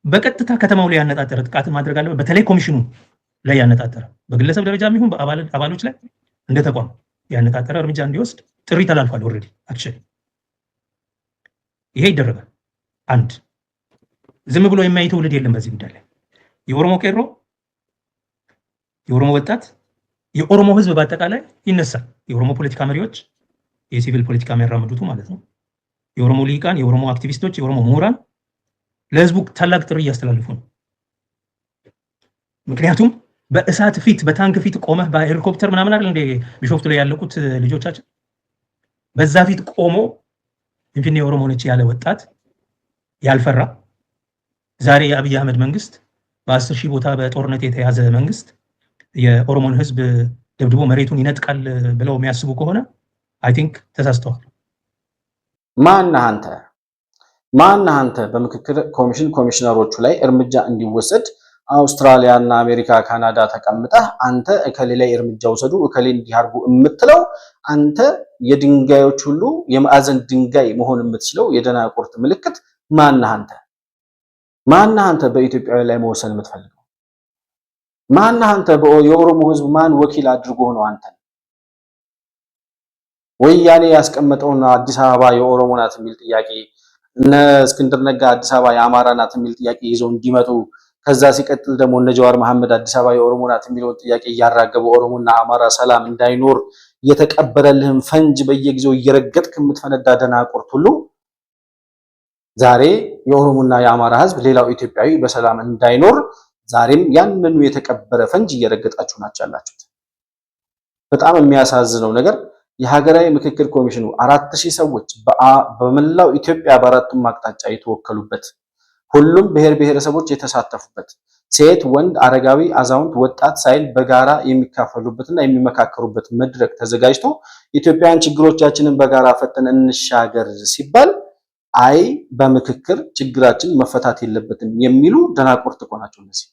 በቀጥታ ከተማው ላይ ያነጣጠረ ጥቃት ማድረግ አለበት። በተለይ ኮሚሽኑ ላይ ያነጣጠረ በግለሰብ ደረጃም ይሁን በአባሎች ላይ እንደ ተቋም ያነጣጠረ እርምጃ እንዲወስድ ጥሪ ተላልፏል። ኦልሬዲ አክቹሊ ይሄ ይደረጋል። አንድ ዝም ብሎ የማይ ትውልድ የለም በዚህ ጉዳይ ላይ የኦሮሞ ቄሮ፣ የኦሮሞ ወጣት፣ የኦሮሞ ህዝብ በአጠቃላይ ይነሳል። የኦሮሞ ፖለቲካ መሪዎች፣ የሲቪል ፖለቲካ የሚያራምዱት ማለት ነው፣ የኦሮሞ ልሂቃን፣ የኦሮሞ አክቲቪስቶች፣ የኦሮሞ ምሁራን ለህዝቡ ታላቅ ጥሪ እያስተላልፉ ነው። ምክንያቱም በእሳት ፊት በታንክ ፊት ቆመህ በሄሊኮፕተር ምናምን አይደል እንደ ቢሾፍቱ ላይ ያለቁት ልጆቻችን በዛ ፊት ቆሞ ፍንፍኔ የኦሮሞ ነች ያለ ወጣት ያልፈራ ዛሬ የአብይ አህመድ መንግስት በ10,000 ቦታ በጦርነት የተያዘ መንግስት የኦሮሞን ህዝብ ደብድቦ መሬቱን ይነጥቃል ብለው የሚያስቡ ከሆነ አይ ቲንክ ተሳስተዋል። ማነህ አንተ በምክክር ኮሚሽን ኮሚሽነሮቹ ላይ እርምጃ እንዲወሰድ አውስትራሊያ እና አሜሪካ ካናዳ ተቀምጠህ አንተ እከሌ ላይ እርምጃ ወሰዱ እከሌ እንዲያርጉ የምትለው አንተ የድንጋዮች ሁሉ የማዕዘን ድንጋይ መሆን የምትችለው የደናቁርት ምልክት ማነህ አንተ በኢትዮጵያዊ ላይ መወሰን የምትፈልገው ማነህ አንተ? የኦሮሞ ህዝብ ማን ወኪል አድርጎ ነው አንተ? ወያኔ ያስቀመጠውን አዲስ አበባ የኦሮሞ ናት የሚል ጥያቄ እነ እስክንድር ነጋ አዲስ አበባ የአማራ ናት የሚል ጥያቄ ይዘው እንዲመጡ ከዛ ሲቀጥል ደግሞ እነ ጀዋር መሐመድ አዲስ አበባ የኦሮሞ ናት የሚለውን ጥያቄ እያራገቡ ኦሮሞና አማራ ሰላም እንዳይኖር እየተቀበረልህም ፈንጅ በየጊዜው እየረገጥክ የምትፈነዳ ደናቁርት ሁሉ ዛሬ የኦሮሞና የአማራ ህዝብ ሌላው ኢትዮጵያዊ በሰላም እንዳይኖር ዛሬም ያንኑ የተቀበረ ፈንጅ እየረገጣችሁ ናቸው ያላችሁት። በጣም የሚያሳዝነው ነገር የሀገራዊ ምክክር ኮሚሽኑ 4000 ሰዎች በመላው ኢትዮጵያ በአራቱም አቅጣጫ የተወከሉበት ሁሉም ብሔር ብሔረሰቦች የተሳተፉበት ሴት፣ ወንድ፣ አረጋዊ፣ አዛውንት፣ ወጣት ሳይል በጋራ የሚካፈሉበትና የሚመካከሩበት መድረክ ተዘጋጅቶ ኢትዮጵያን ችግሮቻችንን በጋራ ፈተን እንሻገር ሲባል አይ በምክክር ችግራችን መፈታት የለበትም የሚሉ ደናቁርት እኮ ናቸው እነዚህ።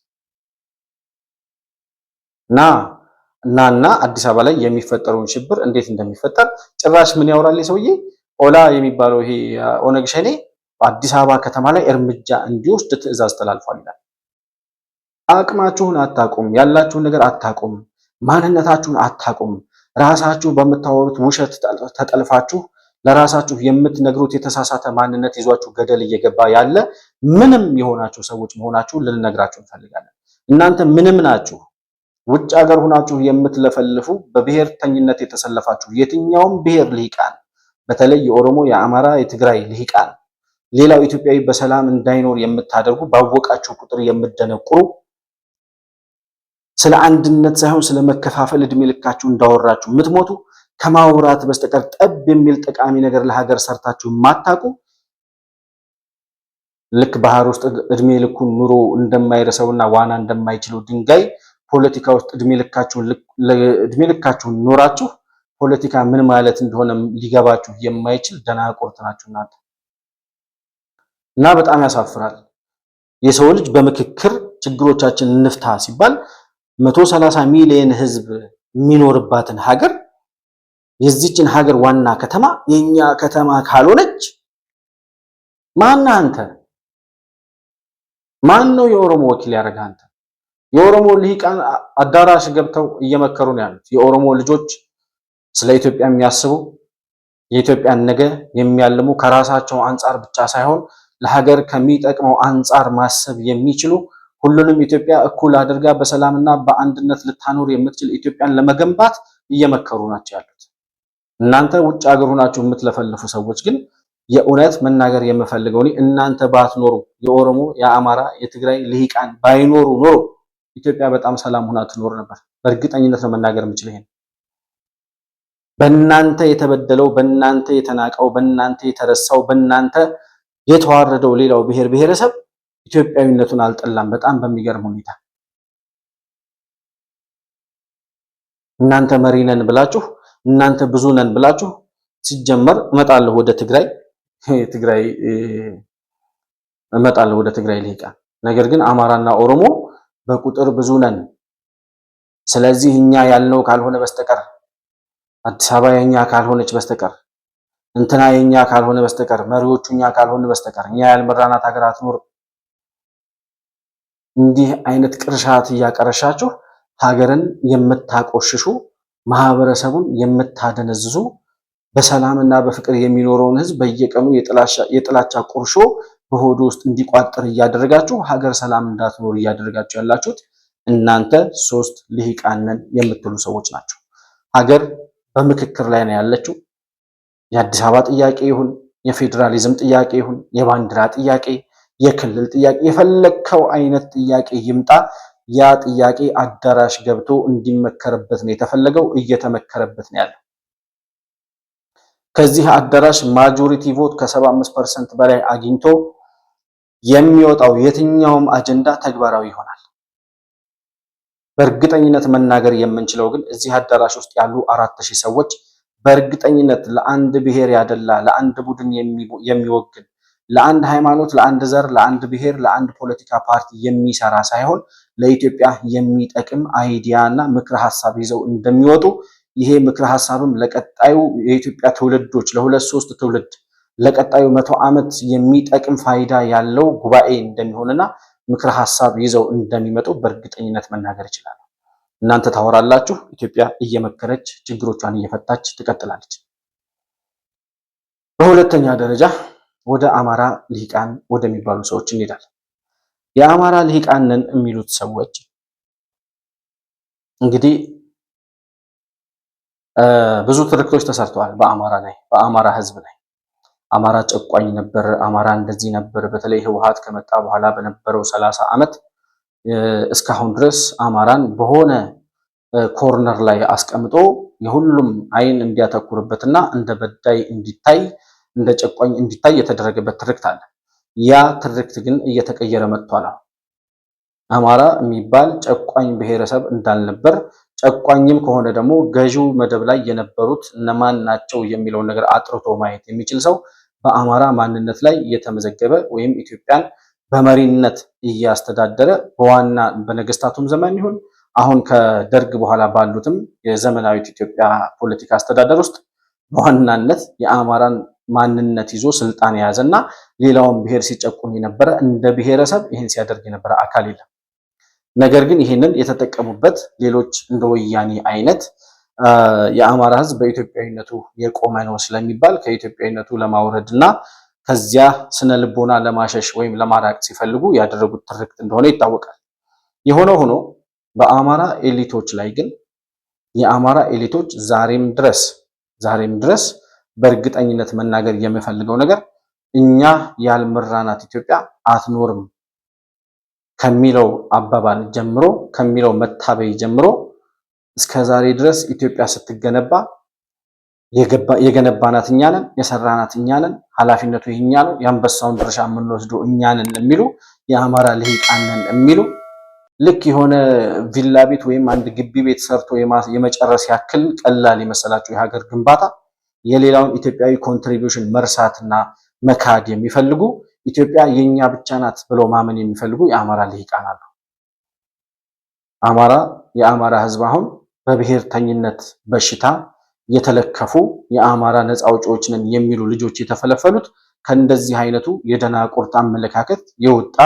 እና አዲስ አበባ ላይ የሚፈጠረውን ሽብር እንዴት እንደሚፈጠር ጭራሽ ምን ያወራል ሰውዬ? ኦላ የሚባለው ይሄ ኦነግ ሸኔ በአዲስ አበባ ከተማ ላይ እርምጃ እንዲወስድ ትዕዛዝ ተላልፏል ይላል። አቅማችሁን አታቁም፣ ያላችሁን ነገር አታቁም፣ ማንነታችሁን አታቁም። ራሳችሁ በምታወሩት ውሸት ተጠልፋችሁ ለራሳችሁ የምትነግሩት የተሳሳተ ማንነት ይዟችሁ ገደል እየገባ ያለ ምንም የሆናችሁ ሰዎች መሆናችሁን ልንነግራችሁ እንፈልጋለን። እናንተ ምንም ናችሁ። ውጭ ሀገር ሆናችሁ የምትለፈልፉ በብሔርተኝነት የተሰለፋችሁ የትኛውም ብሔር ልሂቃን፣ በተለይ የኦሮሞ፣ የአማራ፣ የትግራይ ልሂቃን ሌላው ኢትዮጵያዊ በሰላም እንዳይኖር የምታደርጉ ባወቃችሁ ቁጥር የምትደነቁሩ ስለ አንድነት ሳይሆን ስለ መከፋፈል እድሜ ልካችሁ እንዳወራችሁ የምትሞቱ ከማውራት በስተቀር ጠብ የሚል ጠቃሚ ነገር ለሀገር ሰርታችሁ ማታቁ ልክ ባህር ውስጥ እድሜ ልኩን ኑሮ እንደማይረሰውና ዋና እንደማይችለው ድንጋይ ፖለቲካ ውስጥ እድሜ ልካችሁን ኖራችሁ ፖለቲካ ምን ማለት እንደሆነ ሊገባችሁ የማይችል ደናቁርት ናችሁ እናንተ። እና በጣም ያሳፍራል። የሰው ልጅ በምክክር ችግሮቻችን እንፍታ ሲባል 130 ሚሊዮን ህዝብ የሚኖርባትን ሀገር የዚችን ሀገር ዋና ከተማ የኛ ከተማ ካልሆነች ማን አንተ? ማን ነው የኦሮሞ ወኪል ያደረገ አንተ? የኦሮሞ ልሂቃን አዳራሽ ገብተው እየመከሩ ነው ያሉት። የኦሮሞ ልጆች ስለ ኢትዮጵያ የሚያስቡ የኢትዮጵያን ነገ የሚያልሙ ከራሳቸው አንጻር ብቻ ሳይሆን ለሀገር ከሚጠቅመው አንጻር ማሰብ የሚችሉ ሁሉንም ኢትዮጵያ እኩል አድርጋ በሰላምና በአንድነት ልታኖር የምትችል ኢትዮጵያን ለመገንባት እየመከሩ ናቸው ያሉት። እናንተ ውጭ ሀገር ሆናችሁ የምትለፈልፉ ሰዎች ግን የእውነት መናገር የምፈልገው እናንተ ባትኖሩ የኦሮሞ፣ የአማራ፣ የትግራይ ልሂቃን ባይኖሩ ኖሮ ኢትዮጵያ በጣም ሰላም ሆና ትኖር ነበር። በእርግጠኝነት ነው መናገር የምችለው ይሄን። በእናንተ የተበደለው፣ በእናንተ የተናቀው፣ በእናንተ የተረሳው፣ በእናንተ የተዋረደው ሌላው ብሔር ብሔረሰብ ኢትዮጵያዊነቱን አልጠላም። በጣም በሚገርም ሁኔታ እናንተ መሪ ነን ብላችሁ፣ እናንተ ብዙ ነን ብላችሁ ሲጀመር እመጣለሁ ወደ ትግራይ ልሂቃን። ነገር ግን አማራና ኦሮሞ በቁጥር ብዙ ነን። ስለዚህ እኛ ያልነው ካልሆነ በስተቀር አዲስ አበባ የኛ ካልሆነች በስተቀር እንትና የኛ ካልሆነ በስተቀር መሪዎቹ እኛ ካልሆነ በስተቀር እኛ ያልመራናት ሀገር አትኖርም። እንዲህ አይነት ቅርሻት እያቀረሻችሁ ሀገርን የምታቆሽሹ፣ ማህበረሰቡን የምታደነዝዙ፣ በሰላምና በፍቅር የሚኖረውን ህዝብ በየቀኑ የጥላቻ ቁርሾ በሆዱ ውስጥ እንዲቋጥር እያደረጋችሁ ሀገር ሰላም እንዳትኖር እያደረጋችሁ ያላችሁት እናንተ 3 ልሂቃን ነን የምትሉ ሰዎች ናቸው። ሀገር በምክክር ላይ ነው ያለችው። የአዲስ አበባ ጥያቄ ይሁን የፌዴራሊዝም ጥያቄ ይሁን የባንዲራ ጥያቄ፣ የክልል ጥያቄ፣ የፈለከው አይነት ጥያቄ ይምጣ፣ ያ ጥያቄ አዳራሽ ገብቶ እንዲመከርበት ነው የተፈለገው። እየተመከረበት ነው ያለው። ከዚህ አዳራሽ ማጆሪቲ ቮት ከ75% በላይ አግኝቶ የሚወጣው የትኛውም አጀንዳ ተግባራዊ ይሆናል። በእርግጠኝነት መናገር የምንችለው ግን እዚህ አዳራሽ ውስጥ ያሉ 4000 ሰዎች በእርግጠኝነት ለአንድ ብሔር ያደላ፣ ለአንድ ቡድን የሚወግን፣ ለአንድ ሃይማኖት፣ ለአንድ ዘር፣ ለአንድ ብሔር፣ ለአንድ ፖለቲካ ፓርቲ የሚሰራ ሳይሆን ለኢትዮጵያ የሚጠቅም አይዲያ እና ምክረ ሐሳብ ይዘው እንደሚወጡ፣ ይሄ ምክረ ሐሳብም ለቀጣዩ የኢትዮጵያ ትውልዶች ለ2-3 ትውልድ ለቀጣዩ 100 ዓመት የሚጠቅም ፋይዳ ያለው ጉባኤ እንደሚሆንና ምክረ ሐሳብ ይዘው እንደሚመጡ በእርግጠኝነት መናገር ይችላል። እናንተ ታወራላችሁ፣ ኢትዮጵያ እየመከረች ችግሮቿን እየፈታች ትቀጥላለች። በሁለተኛ ደረጃ ወደ አማራ ልሂቃን ወደሚባሉ ሰዎች እንሄዳለን። የአማራ ልሂቃን ነን የሚሉት ሰዎች እንግዲህ ብዙ ትርክቶች ተሰርተዋል በአማራ ላይ፣ በአማራ ህዝብ ላይ። አማራ ጨቋኝ ነበር፣ አማራ እንደዚህ ነበር። በተለይ ህወሓት ከመጣ በኋላ በነበረው 30 ዓመት እስካሁን ድረስ አማራን በሆነ ኮርነር ላይ አስቀምጦ የሁሉም አይን እንዲያተኩርበትና እንደ በዳይ እንዲታይ፣ እንደ ጨቋኝ እንዲታይ የተደረገበት ትርክት አለ። ያ ትርክት ግን እየተቀየረ መጥቷል። አማራ የሚባል ጨቋኝ ብሔረሰብ እንዳልነበር፣ ጨቋኝም ከሆነ ደግሞ ገዢው መደብ ላይ የነበሩት እነማን ናቸው የሚለውን ነገር አጥርቶ ማየት የሚችል ሰው በአማራ ማንነት ላይ የተመዘገበ ወይም ኢትዮጵያን በመሪነት እያስተዳደረ በዋና በነገስታቱም ዘመን ይሁን አሁን ከደርግ በኋላ ባሉትም የዘመናዊት ኢትዮጵያ ፖለቲካ አስተዳደር ውስጥ በዋናነት የአማራን ማንነት ይዞ ስልጣን የያዘና ሌላውን ብሔር ሲጨቁን የነበረ እንደ ብሔረሰብ ይህን ሲያደርግ የነበረ አካል የለም። ነገር ግን ይህንን የተጠቀሙበት ሌሎች እንደ ወያኔ አይነት የአማራ ህዝብ በኢትዮጵያዊነቱ የቆመ ነው ስለሚባል ከኢትዮጵያዊነቱ ለማውረድ እና ከዚያ ስነ ልቦና ለማሸሽ ወይም ለማራቅ ሲፈልጉ ያደረጉት ትርክት እንደሆነ ይታወቃል። የሆነ ሆኖ በአማራ ኤሊቶች ላይ ግን የአማራ ኤሊቶች ዛሬም ድረስ በእርግጠኝነት መናገር የምፈልገው ነገር እኛ ያልመራናት ኢትዮጵያ አትኖርም ከሚለው አባባል ጀምሮ ከሚለው መታበይ ጀምሮ እስከ ዛሬ ድረስ ኢትዮጵያ ስትገነባ የገነባናት እኛ ነን፣ የሰራናት እኛ ነን፣ ኃላፊነቱ የኛ ነው፣ የአንበሳውን ድርሻ የምንወስደው እኛ ነን የሚሉ የአማራ ልሂቃን ነን የሚሉ ልክ የሆነ ቪላ ቤት ወይም አንድ ግቢ ቤት ሰርቶ የመጨረስ ያክል ቀላል የመሰላቸው የሀገር ግንባታ የሌላውን ኢትዮጵያዊ ኮንትሪቢዩሽን መርሳትና መካድ የሚፈልጉ ኢትዮጵያ የኛ ብቻ ናት ብሎ ማመን የሚፈልጉ የአማራ ልሂቃን አሉ። የአማራ ህዝብ አሁን በብሔርተኝነት በሽታ የተለከፉ የአማራ ነፃ አውጪዎች ነን የሚሉ ልጆች የተፈለፈሉት ከእንደዚህ አይነቱ የደናቁርት አመለካከት የወጣ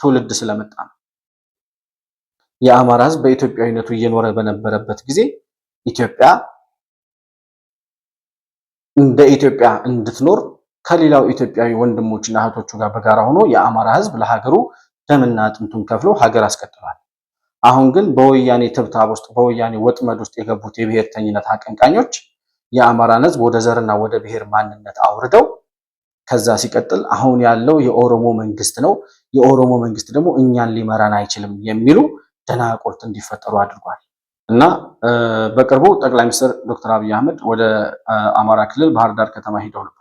ትውልድ ስለመጣ ነው። የአማራ ህዝብ በኢትዮጵያዊነቱ እየኖረ በነበረበት ጊዜ ኢትዮጵያ እንደ ኢትዮጵያ እንድትኖር ከሌላው ኢትዮጵያዊ ወንድሞችና እህቶቹ ጋር በጋራ ሆኖ የአማራ ህዝብ ለሀገሩ ደምና አጥንቱን ከፍሎ ሀገር አስቀጥሏል። አሁን ግን በወያኔ ትብታብ ውስጥ በወያኔ ወጥመድ ውስጥ የገቡት የብሔርተኝነት አቀንቃኞች የአማራን ህዝብ ወደ ዘርና ወደ ብሔር ማንነት አውርደው ከዛ ሲቀጥል አሁን ያለው የኦሮሞ መንግስት ነው፣ የኦሮሞ መንግስት ደግሞ እኛን ሊመራን አይችልም የሚሉ ደናቁርት እንዲፈጠሩ አድርጓል። እና በቅርቡ ጠቅላይ ሚኒስትር ዶክተር አብይ አህመድ ወደ አማራ ክልል ባህር ዳር ከተማ ሄደው ነበር።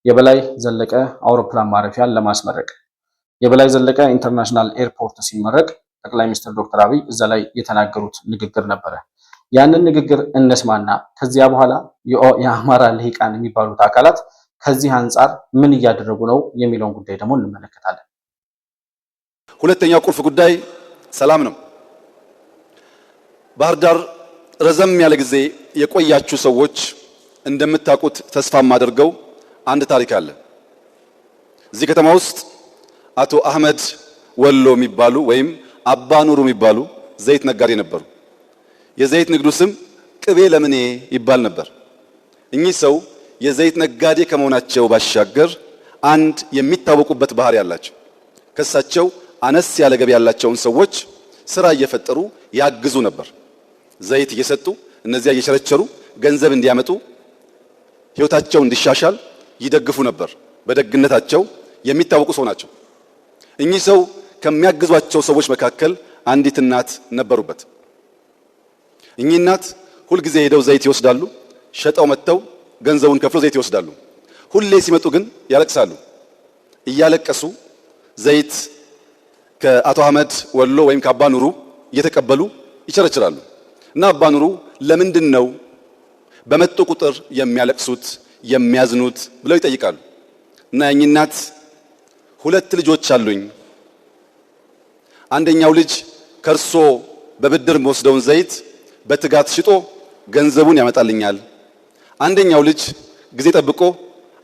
የበላይ ዘለቀ አውሮፕላን ማረፊያን ለማስመረቅ የበላይ ዘለቀ ኢንተርናሽናል ኤርፖርት ሲመረቅ ጠቅላይ ሚኒስትር ዶክተር አብይ እዛ ላይ የተናገሩት ንግግር ነበረ። ያንን ንግግር እነስማና ከዚያ በኋላ የአማራ ልሂቃን የሚባሉት አካላት ከዚህ አንጻር ምን እያደረጉ ነው የሚለውን ጉዳይ ደግሞ እንመለከታለን። ሁለተኛው ቁልፍ ጉዳይ ሰላም ነው። ባህር ዳር ረዘም ያለ ጊዜ የቆያችሁ ሰዎች እንደምታውቁት ተስፋ ማድርገው አንድ ታሪክ አለ። እዚህ ከተማ ውስጥ አቶ አህመድ ወሎ የሚባሉ ወይም አባ ኑሩ የሚባሉ ዘይት ነጋዴ ነበሩ። የዘይት ንግዱ ስም ቅቤ ለምኔ ይባል ነበር። እኚህ ሰው የዘይት ነጋዴ ከመሆናቸው ባሻገር አንድ የሚታወቁበት ባህሪ ያላቸው፣ ከሳቸው አነስ ያለ ገቢ ያላቸውን ሰዎች ስራ እየፈጠሩ ያግዙ ነበር። ዘይት እየሰጡ እነዚያ እየቸረቸሩ ገንዘብ እንዲያመጡ ህይወታቸው እንዲሻሻል ይደግፉ ነበር። በደግነታቸው የሚታወቁ ሰው ናቸው። እኚህ ሰው ከሚያግዟቸው ሰዎች መካከል አንዲት እናት ነበሩበት። እኚህ እናት ሁልጊዜ ሄደው ዘይት ይወስዳሉ። ሸጠው መጥተው ገንዘቡን ከፍለው ዘይት ይወስዳሉ። ሁሌ ሲመጡ ግን ያለቅሳሉ። እያለቀሱ ዘይት ከአቶ አህመድ ወሎ ወይም ከአባ ኑሩ እየተቀበሉ ይቸረችራሉ። እና አባ ኑሩ ለምንድን ነው በመጡ ቁጥር የሚያለቅሱት የሚያዝኑት ብለው ይጠይቃሉ። እና እኚህ እናት ሁለት ልጆች አሉኝ፣ አንደኛው ልጅ ከርሶ በብድር የሚወስደውን ዘይት በትጋት ሽጦ ገንዘቡን ያመጣልኛል፣ አንደኛው ልጅ ጊዜ ጠብቆ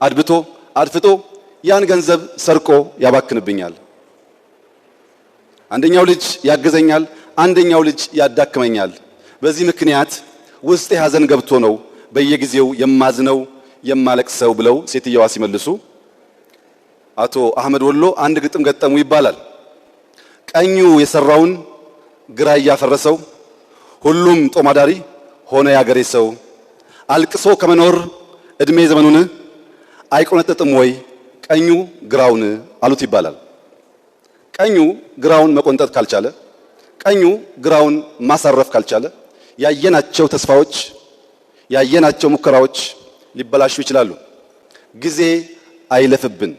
አድብቶ አድፍጦ ያን ገንዘብ ሰርቆ ያባክንብኛል። አንደኛው ልጅ ያገዘኛል፣ አንደኛው ልጅ ያዳክመኛል። በዚህ ምክንያት ውስጤ ሐዘን ገብቶ ነው በየጊዜው የማዝነው የማለቅሰው ብለው ሴትየዋ ሲመልሱ አቶ አህመድ ወሎ አንድ ግጥም ገጠሙ ይባላል። ቀኙ የሰራውን ግራ እያፈረሰው ሁሉም ጦማዳሪ ሆነ ያገሬ ሰው፣ አልቅሶ ከመኖር እድሜ ዘመኑን አይቆነጥጥም ወይ ቀኙ ግራውን አሉት ይባላል። ቀኙ ግራውን መቆንጠጥ ካልቻለ፣ ቀኙ ግራውን ማሳረፍ ካልቻለ ያየናቸው ተስፋዎች ያየናቸው ሙከራዎች ሊበላሹ ይችላሉ። ጊዜ አይለፍብን፣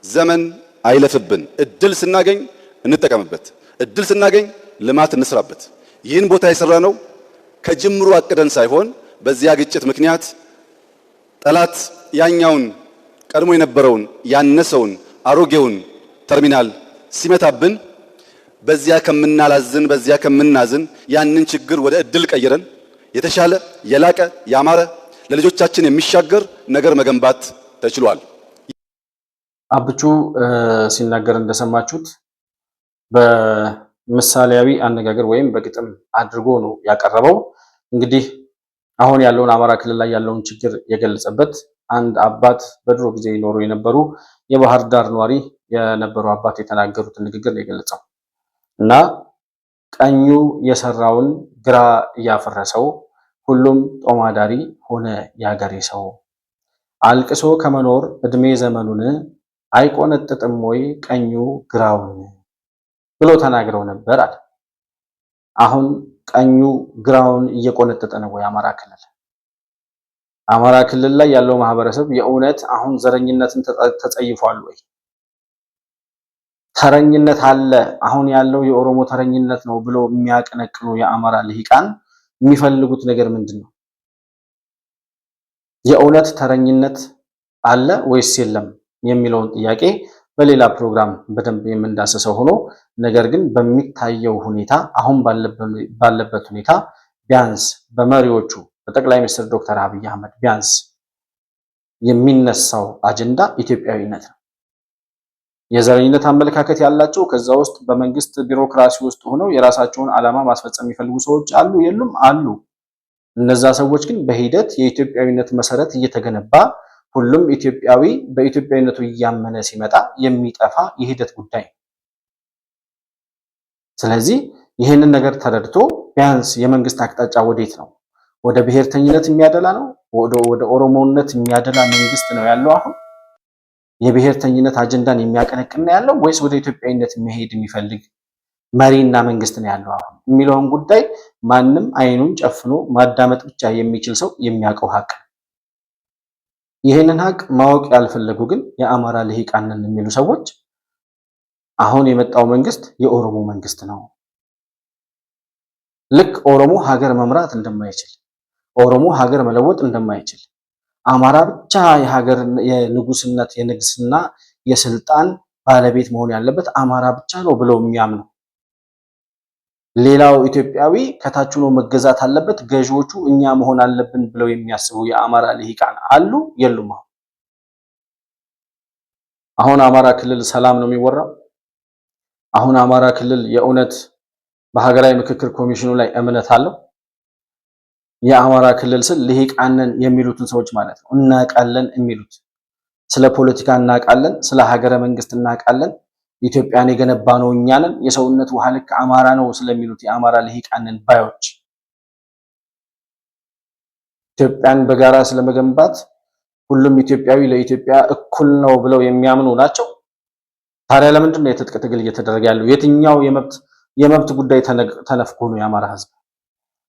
ዘመን አይለፍብን። እድል ስናገኝ እንጠቀምበት፣ እድል ስናገኝ ልማት እንስራበት። ይህን ቦታ የሰራ ነው ከጅምሩ አቅደን ሳይሆን በዚያ ግጭት ምክንያት ጠላት ያኛውን ቀድሞ የነበረውን ያነሰውን አሮጌውን ተርሚናል ሲመታብን በዚያ ከምናላዝን በዚያ ከምናዝን ያንን ችግር ወደ እድል ቀይረን የተሻለ የላቀ ያማረ ለልጆቻችን የሚሻገር ነገር መገንባት ተችሏል። አብቹ ሲናገር እንደሰማችሁት በምሳሌያዊ አነጋገር ወይም በግጥም አድርጎ ነው ያቀረበው። እንግዲህ አሁን ያለውን አማራ ክልል ላይ ያለውን ችግር የገለጸበት አንድ አባት በድሮ ጊዜ ይኖሩ የነበሩ የባህር ዳር ኗሪ የነበሩ አባት የተናገሩትን ንግግር ነው የገለጸው እና ቀኙ የሰራውን ግራ እያፈረሰው ሁሉም ጦማዳሪ ሆነ ያገሬ ሰው፣ አልቅሶ ከመኖር እድሜ ዘመኑን አይቆነጥጥም ወይ ቀኙ ግራውን ብሎ ተናግረው ነበር አለ። አሁን ቀኙ ግራውን እየቆነጠጠ ነው ወይ አማራ ክልል? አማራ ክልል ላይ ያለው ማህበረሰብ የእውነት አሁን ዘረኝነትን ተጸይፏል ወይ? ተረኝነት አለ አሁን ያለው የኦሮሞ ተረኝነት ነው ብሎ የሚያቀነቅኑ የአማራ ልሂቃን የሚፈልጉት ነገር ምንድነው? የእውነት ተረኝነት አለ ወይስ የለም የሚለውን ጥያቄ በሌላ ፕሮግራም በደንብ የምንዳሰሰው ሆኖ ነገር ግን በሚታየው ሁኔታ አሁን ባለበት ሁኔታ ቢያንስ በመሪዎቹ በጠቅላይ ሚኒስትር ዶክተር አብይ አህመድ ቢያንስ የሚነሳው አጀንዳ ኢትዮጵያዊነት ነው። የዘረኝነት አመለካከት ያላቸው ከዛ ውስጥ በመንግስት ቢሮክራሲ ውስጥ ሆነው የራሳቸውን ዓላማ ማስፈጸም የሚፈልጉ ሰዎች አሉ የሉም? አሉ። እነዛ ሰዎች ግን በሂደት የኢትዮጵያዊነት መሰረት እየተገነባ ሁሉም ኢትዮጵያዊ በኢትዮጵያዊነቱ እያመነ ሲመጣ የሚጠፋ የሂደት ጉዳይ ነው። ስለዚህ ይህንን ነገር ተረድቶ ቢያንስ የመንግስት አቅጣጫ ወዴት ነው? ወደ ብሔርተኝነት የሚያደላ ነው ወደ ኦሮሞነት የሚያደላ መንግስት ነው ያለው አሁን? የብሔርተኝነት አጀንዳን የሚያቀነቅን ነው ያለው ወይስ ወደ ኢትዮጵያዊነት መሄድ የሚፈልግ መሪና መንግስት ነው ያለው አሁን የሚለውን ጉዳይ ማንም አይኑን ጨፍኖ ማዳመጥ ብቻ የሚችል ሰው የሚያውቀው ሀቅ። ይህንን ሀቅ ማወቅ ያልፈለጉ ግን የአማራ ልሂቃንን የሚሉ ሰዎች አሁን የመጣው መንግስት የኦሮሞ መንግስት ነው፣ ልክ ኦሮሞ ሀገር መምራት እንደማይችል፣ ኦሮሞ ሀገር መለወጥ እንደማይችል፣ አማራ ብቻ የሀገር የንጉስነት የንግስና የስልጣን ባለቤት መሆን ያለበት አማራ ብቻ ነው ብለው የሚያምኑ፣ ሌላው ኢትዮጵያዊ ከታች ሆኖ መገዛት አለበት፣ ገዢዎቹ እኛ መሆን አለብን ብለው የሚያስቡ የአማራ ልሂቃን አሉ የሉም? አሁን አማራ ክልል ሰላም ነው የሚወራው? አሁን አማራ ክልል የእውነት በሀገራዊ ምክክር ኮሚሽኑ ላይ እምነት አለው? የአማራ ክልል ስል ልሂቃንን የሚሉትን ሰዎች ማለት ነው። እናቃለን የሚሉት ስለ ፖለቲካ እናቃለን፣ ስለ ሀገረ መንግስት እናቃለን፣ ኢትዮጵያን የገነባ ነው እኛንን፣ የሰውነት ውሃ ልክ አማራ ነው ስለሚሉት የአማራ ልሂቃንን ባዮች ኢትዮጵያን በጋራ ስለመገንባት ሁሉም ኢትዮጵያዊ ለኢትዮጵያ እኩል ነው ብለው የሚያምኑ ናቸው። ታዲያ ለምንድን ነው የትጥቅ ትግል እየተደረገ ያለው? የትኛው የመብት ጉዳይ ተነፍጎ ነው የአማራ ህዝብ?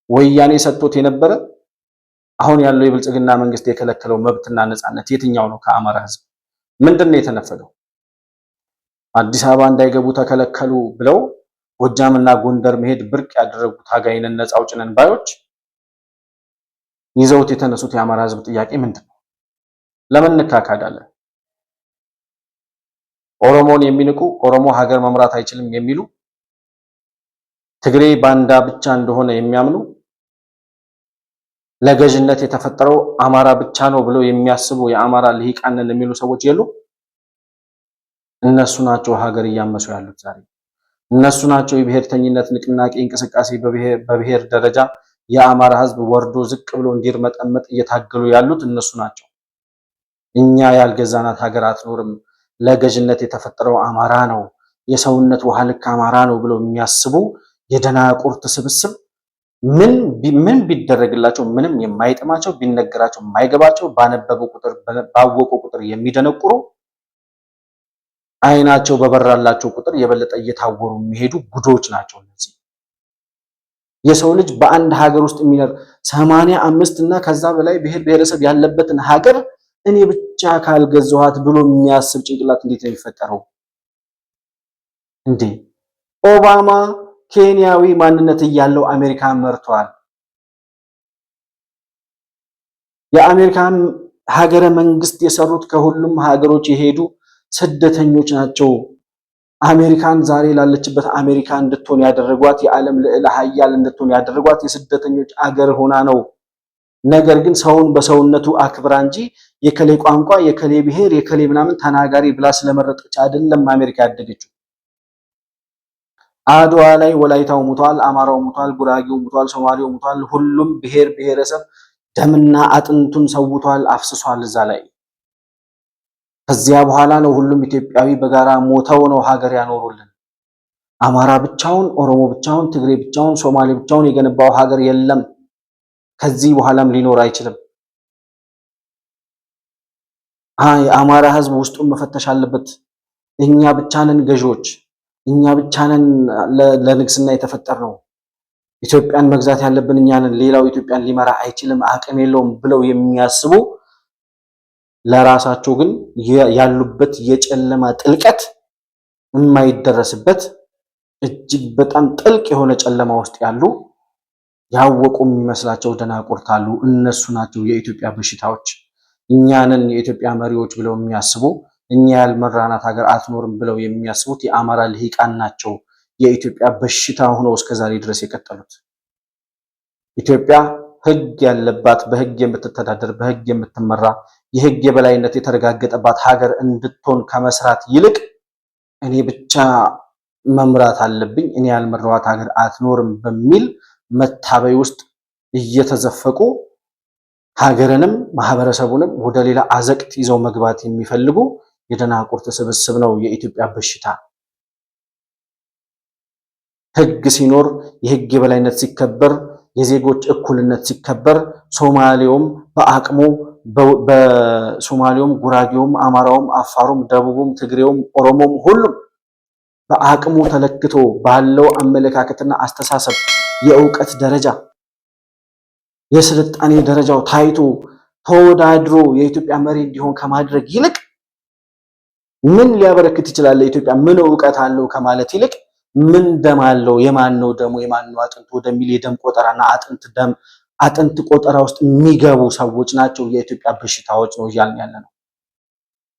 ወያኔ ሰጥቶት የነበረ አሁን ያለው የብልጽግና መንግስት የከለከለው መብትና ነፃነት የትኛው ነው? ከአማራ ህዝብ ምንድን ነው የተነፈገው? አዲስ አበባ እንዳይገቡ ተከለከሉ ብለው ጎጃምና ጎንደር መሄድ ብርቅ ያደረጉት ታጋይነን ነፃ አውጪ ነን ባዮች ይዘውት የተነሱት የአማራ ህዝብ ጥያቄ ምንድን ነው? ለምን እንካካዳለን? ኦሮሞን የሚንቁ ኦሮሞ ሀገር መምራት አይችልም የሚሉ ትግሬ ባንዳ ብቻ እንደሆነ የሚያምኑ ለገዥነት የተፈጠረው አማራ ብቻ ነው ብለው የሚያስቡ የአማራ ልሂቃንን የሚሉ ሰዎች የሉ? እነሱ ናቸው ሀገር እያመሱ ያሉት ዛሬ። እነሱ ናቸው የብሔርተኝነት ንቅናቄ እንቅስቃሴ በብሔር ደረጃ የአማራ ህዝብ ወርዶ ዝቅ ብሎ እንዲርመጠመጥ እየታገሉ ያሉት እነሱ ናቸው። እኛ ያልገዛናት ሀገር አትኖርም፣ ለገዥነት የተፈጠረው አማራ ነው፣ የሰውነት ውሃ ልክ አማራ ነው ብለው የሚያስቡ የደናቁርት ስብስብ ምን ቢደረግላቸው ምንም የማይጥማቸው፣ ቢነገራቸው የማይገባቸው፣ ባነበቡ ቁጥር ባወቁ ቁጥር የሚደነቁሩ፣ አይናቸው በበራላቸው ቁጥር የበለጠ እየታወሩ የሚሄዱ ጉዶች ናቸው እነዚህ። የሰው ልጅ በአንድ ሀገር ውስጥ የሚኖር 85 እና ከዛ በላይ ብሔር ብሔረሰብ ያለበትን ሀገር እኔ ብቻ ካልገዛኋት ብሎ የሚያስብ ጭንቅላት እንዴት ነው የሚፈጠረው እንዴ? ኦባማ ኬንያዊ ማንነት እያለው አሜሪካን መርቷል። የአሜሪካን ሀገረ መንግስት የሰሩት ከሁሉም ሀገሮች የሄዱ ስደተኞች ናቸው። አሜሪካን ዛሬ ላለችበት አሜሪካ እንድትሆን ያደረጓት፣ የዓለም ልዕለ ሀያል እንድትሆን ያደረጓት የስደተኞች አገር ሆና ነው። ነገር ግን ሰውን በሰውነቱ አክብራ እንጂ የከሌ ቋንቋ፣ የከሌ ብሔር፣ የከሌ ምናምን ተናጋሪ ብላ ስለመረጠች አይደለም አሜሪካ ያደገችው። አድዋ ላይ ወላይታው ሙቷል፣ አማራው ሙቷል፣ ጉራጌው ሙቷል፣ ሶማሌው ሙቷል። ሁሉም ብሔር ብሔረሰብ ደምና አጥንቱን ሰውቷል፣ አፍስሷል እዛ ላይ። ከዚያ በኋላ ነው ሁሉም ኢትዮጵያዊ በጋራ ሞተው ነው ሀገር ያኖሩልን። አማራ ብቻውን፣ ኦሮሞ ብቻውን፣ ትግሬ ብቻውን፣ ሶማሌ ብቻውን የገነባው ሀገር የለም። ከዚህ በኋላም ሊኖር አይችልም። የአማራ ህዝብ ውስጡን መፈተሽ አለበት። እኛ ብቻ ነን ገዢዎች፣ እኛ ብቻ ነን ለንግስና የተፈጠርነው፣ ኢትዮጵያን መግዛት ያለብን እኛ ነን፣ ሌላው ኢትዮጵያን ሊመራ አይችልም፣ አቅም የለውም ብለው የሚያስቡ ለራሳቸው ግን ያሉበት የጨለማ ጥልቀት የማይደረስበት እጅግ በጣም ጥልቅ የሆነ ጨለማ ውስጥ ያሉ ያወቁ የሚመስላቸው ደናቁርት አሉ። እነሱ ናቸው የኢትዮጵያ በሽታዎች። እኛንን የኢትዮጵያ መሪዎች ብለው የሚያስቡ፣ እኛ ያልመራናት ሀገር አትኖርም ብለው የሚያስቡት የአማራ ልሂቃን ናቸው የኢትዮጵያ በሽታ ሆነው እስከዛሬ ድረስ የቀጠሉት። ኢትዮጵያ ህግ ያለባት፣ በህግ የምትተዳደር፣ በህግ የምትመራ፣ የህግ የበላይነት የተረጋገጠባት ሀገር እንድትሆን ከመስራት ይልቅ እኔ ብቻ መምራት አለብኝ፣ እኔ ያልመራኋት ሀገር አትኖርም በሚል መታበይ ውስጥ እየተዘፈቁ ሀገርንም ማህበረሰቡንም ወደ ሌላ አዘቅት ይዘው መግባት የሚፈልጉ የደናቁርት ስብስብ ነው የኢትዮጵያ በሽታ። ህግ ሲኖር፣ የህግ የበላይነት ሲከበር፣ የዜጎች እኩልነት ሲከበር ሶማሌውም በአቅሙ በሶማሌውም፣ ጉራጌውም፣ አማራውም፣ አፋሩም፣ ደቡቡም፣ ትግሬውም፣ ኦሮሞም ሁሉም በአቅሙ ተለክቶ ባለው አመለካከትና አስተሳሰብ የእውቀት ደረጃ የስልጣኔ ደረጃው ታይቶ ተወዳድሮ የኢትዮጵያ መሪ እንዲሆን ከማድረግ ይልቅ ምን ሊያበረክት ይችላል ለኢትዮጵያ ምን እውቀት አለው ከማለት ይልቅ ምን ደም አለው የማን ነው ደሙ የማን ነው አጥንቱ ወደሚል የደም ቆጠራና አጥንት ቆጠራ ውስጥ የሚገቡ ሰዎች ናቸው የኢትዮጵያ በሽታዎች ነው እያልን ያለ ነው።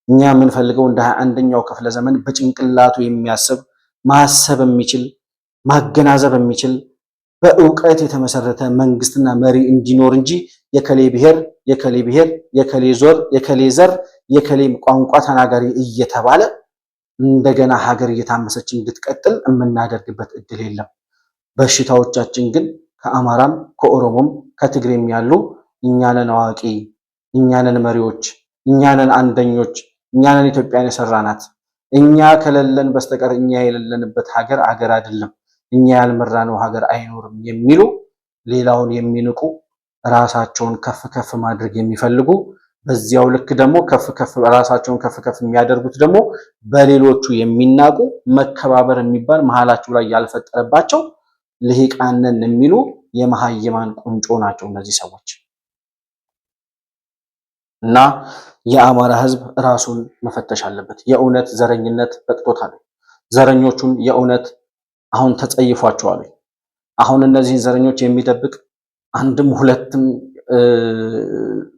እኛ የምንፈልገው እንደ 21ኛው ክፍለ ዘመን በጭንቅላቱ የሚያስብ ማሰብ የሚችል ማገናዘብ የሚችል በእውቀት የተመሰረተ መንግስትና መሪ እንዲኖር እንጂ የከሌ ብሔር፣ የከሌ ዞር፣ የከሌ ዘር፣ የከሌ ቋንቋ ተናጋሪ እየተባለ እንደገና ሀገር እየታመሰች እንድትቀጥል የምናደርግበት እድል የለም። በሽታዎቻችን ግን ከአማራም ከኦሮሞም ከትግሬም ያሉ እኛንን አዋቂ፣ እኛንን መሪዎች፣ እኛንን አንደኞች፣ እኛንን ኢትዮጵያን የሰራናት እኛ ከሌለን በስተቀር እኛ የሌለንበት ሀገር አይደለም፣ እኛ ያልመራነው ሀገር አይኖርም የሚሉ ሌላውን የሚንቁ ራሳቸውን ከፍ ከፍ ማድረግ የሚፈልጉ በዚያው ልክ ደግሞ ራሳቸውን ከፍ ከፍ የሚያደርጉት ደግሞ በሌሎቹ የሚናቁ መከባበር የሚባል መሃላቸው ላይ ያልፈጠረባቸው ልሂቃንን የሚሉ የመሃይማን ቁንጮ ናቸው እነዚህ ሰዎች። እና የአማራ ህዝብ ራሱን መፈተሽ አለበት። የእውነት ዘረኝነት በቅቶታል። ዘረኞቹን የእውነት አሁን ተጸይፏቸዋል። አሁን እነዚህን ዘረኞች የሚደብቅ አንድም ሁለትም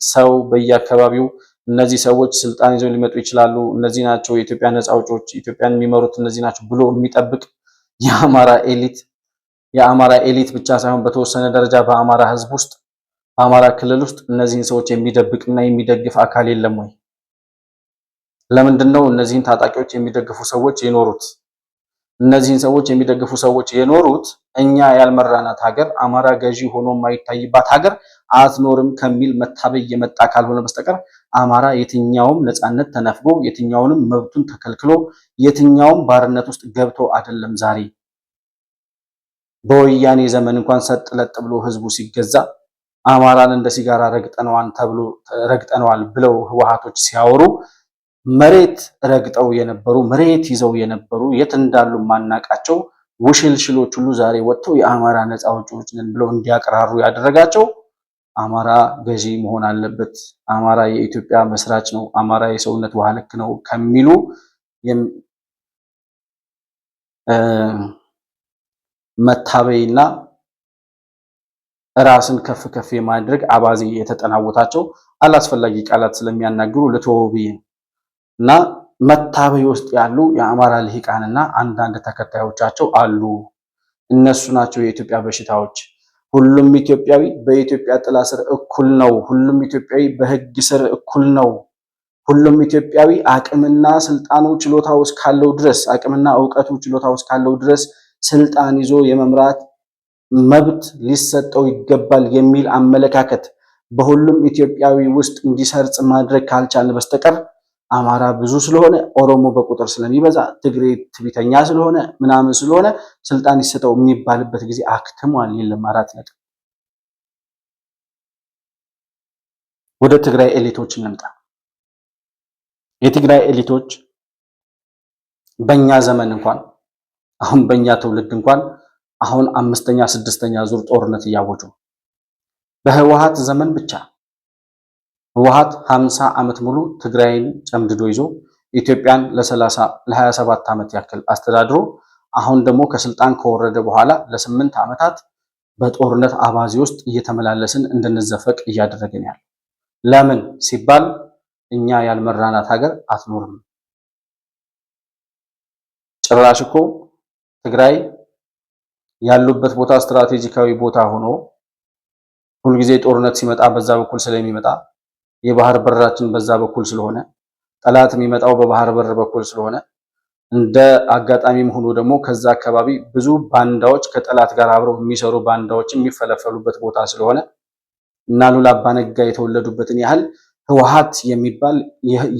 ሰው በየአካባቢው እነዚህ ሰዎች ስልጣን ይዘው ሊመጡ ይችላሉ፣ እነዚህ ናቸው የኢትዮጵያ ነፃ አውጪዎች፣ ኢትዮጵያን የሚመሩት እነዚህ ናቸው ብሎ የሚጠብቅ የአማራ ኤሊት ብቻ ሳይሆን በተወሰነ ደረጃ በአማራ ህዝብ ውስጥ በአማራ ክልል ውስጥ እነዚህን ሰዎች የሚደብቅና የሚደግፍ አካል የለም ወይ? ለምንድን ነው እነዚህን ታጣቂዎች የሚደግፉ ሰዎች የኖሩት? እነዚህን ሰዎች የሚደግፉ ሰዎች የኖሩት እኛ ያልመራናት ሀገር አማራ ገዢ ሆኖ የማይታይባት ሀገር አትኖርም ከሚል መታበይ የመጣ ካልሆነ በስተቀር አማራ የትኛውም ነፃነት ተነፍጎ የትኛውንም መብቱን ተከልክሎ የትኛውም ባርነት ውስጥ ገብቶ አይደለም። ዛሬ በወያኔ ዘመን እንኳን ሰጥ ለጥ ብሎ ህዝቡ ሲገዛ አማራን እንደ ሲጋራ ረግጠነዋል ብለው ህወሓቶች ሲያወሩ መሬት ረግጠው የነበሩ መሬት ይዘው የነበሩ የት እንዳሉ ማናቃቸው ውሽልሽሎች ሁሉ ዛሬ ወጥተው የአማራ ነፃ አውጪዎች ነን ብለው እንዲያቀራሩ ያደረጋቸው አማራ ገዢ መሆን አለበት፣ አማራ የኢትዮጵያ መስራች ነው፣ አማራ የሰውነት ውሃ ልክ ነው ከሚሉ መታበይና ራስን ከፍ ከፍ የማድረግ አባዜ የተጠናወታቸው አላስፈላጊ ቃላት ስለሚያናግሩ ለተወብይ እና መታበይ ውስጥ ያሉ የአማራ ልሂቃንና አንዳንድ ተከታዮቻቸው አሉ። እነሱ ናቸው የኢትዮጵያ በሽታዎች። ሁሉም ኢትዮጵያዊ በኢትዮጵያ ጥላ ስር እኩል ነው። ሁሉም ኢትዮጵያዊ በህግ ስር እኩል ነው። ሁሉም ኢትዮጵያዊ አቅምና ስልጣኑ ችሎታው እስካለው ድረስ አቅምና እውቀቱ ችሎታው እስካለው ድረስ ስልጣን ይዞ የመምራት መብት ሊሰጠው ይገባል የሚል አመለካከት በሁሉም ኢትዮጵያዊ ውስጥ እንዲሰርጽ ማድረግ ካልቻለ በስተቀር አማራ ብዙ ስለሆነ፣ ኦሮሞ በቁጥር ስለሚበዛ፣ ትግሬ ትቢተኛ ስለሆነ ምናምን ስለሆነ ስልጣን ይሰጠው የሚባልበት ጊዜ አክትሟል። የለም። 4 ነጥብ። ወደ ትግራይ ኤሊቶች እንምጣ። የትግራይ ኤሊቶች በእኛ ዘመን እንኳን አሁን በእኛ ትውልድ እንኳን አሁን 5ኛ 6ኛ ዙር ጦርነት እያወጁ በህወሓት ዘመን ብቻ ህወሓት 50 ዓመት ሙሉ ትግራይን ጨምድዶ ይዞ ኢትዮጵያን ለ27 ዓመት ያክል አስተዳድሮ አሁን ደግሞ ከስልጣን ከወረደ በኋላ ለ8 ዓመታት በጦርነት አባዜ ውስጥ እየተመላለስን እንድንዘፈቅ እያደረገን ያለ ለምን ሲባል እኛ ያልመራናት ሀገር አትኖርም። ጭራሽ እኮ ትግራይ ያሉበት ቦታ ስትራቴጂካዊ ቦታ ሆኖ ሁልጊዜ ጦርነት ሲመጣ በዛ በኩል ስለሚመጣ የባህር በራችን በዛ በኩል ስለሆነ ጠላት የሚመጣው በባህር በር በኩል ስለሆነ እንደ አጋጣሚም ሆኖ ደግሞ ከዛ አካባቢ ብዙ ባንዳዎች ከጠላት ጋር አብረው የሚሰሩ ባንዳዎች የሚፈለፈሉበት ቦታ ስለሆነ እና ሉላ አባነጋ የተወለዱበትን ያህል ህወሓት የሚባል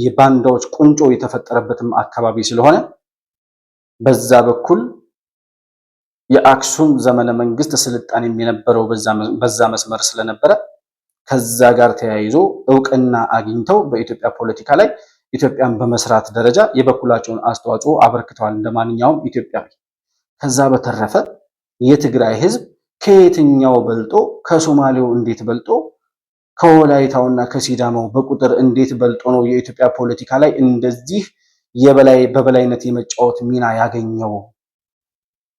የባንዳዎች ቁንጮ የተፈጠረበትም አካባቢ ስለሆነ በዛ በኩል የአክሱም ዘመነ መንግስት ስልጣኔ የነበረው በዛ መስመር ስለነበረ ከዛ ጋር ተያይዞ እውቅና አግኝተው በኢትዮጵያ ፖለቲካ ላይ ኢትዮጵያን በመስራት ደረጃ የበኩላቸውን አስተዋጽኦ አበርክተዋል እንደማንኛውም ኢትዮጵያዊ። ከዛ በተረፈ የትግራይ ህዝብ ከየትኛው በልጦ ከሶማሌው እንዴት በልጦ ከወላይታውና ከሲዳማው በቁጥር እንዴት በልጦ ነው የኢትዮጵያ ፖለቲካ ላይ እንደዚህ በበላይነት የመጫወት ሚና ያገኘው?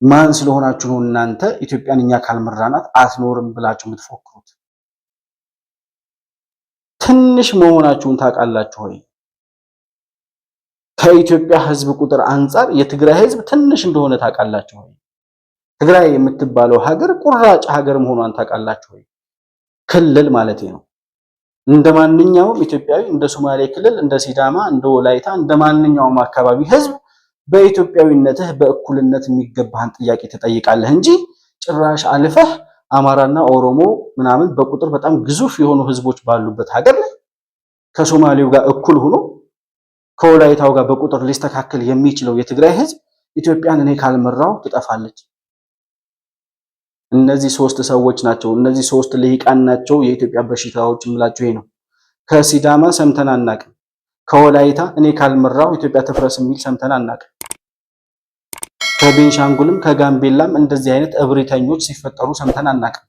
ማን ስለሆናችሁ ነው እናንተ ኢትዮጵያን እኛ ካልመራናት አትኖርም ብላችሁ የምትፎክሩት? ትንሽ መሆናችሁን ታውቃላችሁ ወይ? ከኢትዮጵያ ህዝብ ቁጥር አንጻር የትግራይ ህዝብ ትንሽ እንደሆነ ታውቃላችሁ ወይ? ትግራይ የምትባለው ሀገር ቁራጭ ሀገር መሆኗን ታውቃላችሁ ወይ? ክልል ማለት ነው። እንደማንኛውም ኢትዮጵያዊ እንደ ሶማሌ ክልል፣ እንደ ሲዳማ፣ እንደ ወላይታ፣ እንደማንኛውም አካባቢ ህዝብ በኢትዮጵያዊነትህ በእኩልነት የሚገባህን ጥያቄ ትጠይቃለህ እንጂ ጭራሽ አልፈህ አማራና ኦሮሞ ምናምን በቁጥር በጣም ግዙፍ የሆኑ ህዝቦች ባሉበት ሀገር ላይ ከሶማሌው ጋር እኩል ሆኖ ከወላይታው ጋር በቁጥር ሊስተካከል የሚችለው የትግራይ ህዝብ ኢትዮጵያን እኔ ካልመራው ትጠፋለች። እነዚህ ሶስት ሰዎች ናቸው። እነዚህ ሶስት ልሂቃን ናቸው የኢትዮጵያ በሽታዎች የምላቸው ይሄ ነው። ከሲዳማ ሰምተን አናቅም። ከወላይታ እኔ ካልመራው ኢትዮጵያ ትፍረስ የሚል ሰምተን አናቅም። ከቤንሻንጉልም ከጋምቤላም እንደዚህ አይነት እብሪተኞች ሲፈጠሩ ሰምተን አናቅም።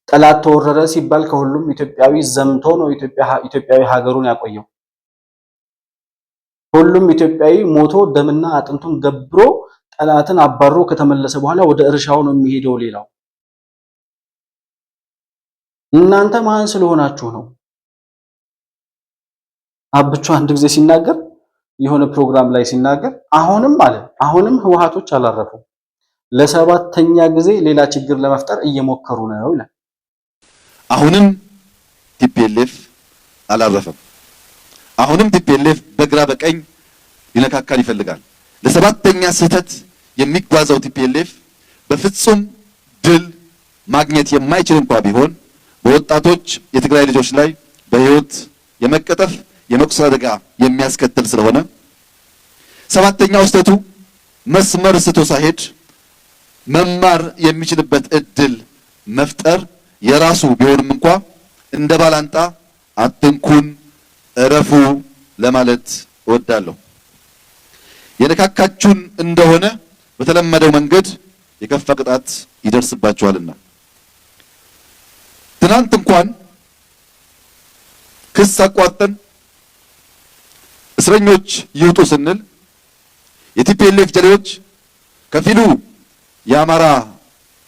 ጠላት ተወረረ ሲባል ከሁሉም ኢትዮጵያዊ ዘምቶ ነው ኢትዮጵያዊ ሀገሩን ያቆየው። ሁሉም ኢትዮጵያዊ ሞቶ ደምና አጥንቱን ገብሮ ጠላትን አባሮ ከተመለሰ በኋላ ወደ እርሻው ነው የሚሄደው። ሌላው እናንተ ማን ስለሆናችሁ ነው? አብቹ አንድ ጊዜ ሲናገር የሆነ ፕሮግራም ላይ ሲናገር አሁንም ህወሓቶች አላረፉም፣ ለሰባተኛ ጊዜ ሌላ ችግር ለመፍጠር እየሞከሩ ነው ይላል። አሁንም ቲፒኤልኤፍ አላረፈም። አሁንም ቲፒኤልኤፍ በግራ በቀኝ ሊነካካን ይፈልጋል። ለሰባተኛ ስህተት የሚጓዘው ቲፒኤልኤፍ በፍጹም ድል ማግኘት የማይችል እንኳ ቢሆን በወጣቶች የትግራይ ልጆች ላይ በህይወት የመቀጠፍ የመቁሰል አደጋ የሚያስከትል ስለሆነ ሰባተኛው ስህተቱ መስመር ስቶ ሳይሄድ መማር የሚችልበት እድል መፍጠር የራሱ ቢሆንም እንኳ እንደ ባላንጣ አትንኩን፣ እረፉ ለማለት እወዳለሁ። የነካካችሁን እንደሆነ በተለመደው መንገድ የከፋ ቅጣት ይደርስባችኋልና ትናንት እንኳን ክስ አቋርጠን እስረኞች ይውጡ ስንል የቲፒኤልኤፍ ጀሌዎች ከፊሉ የአማራ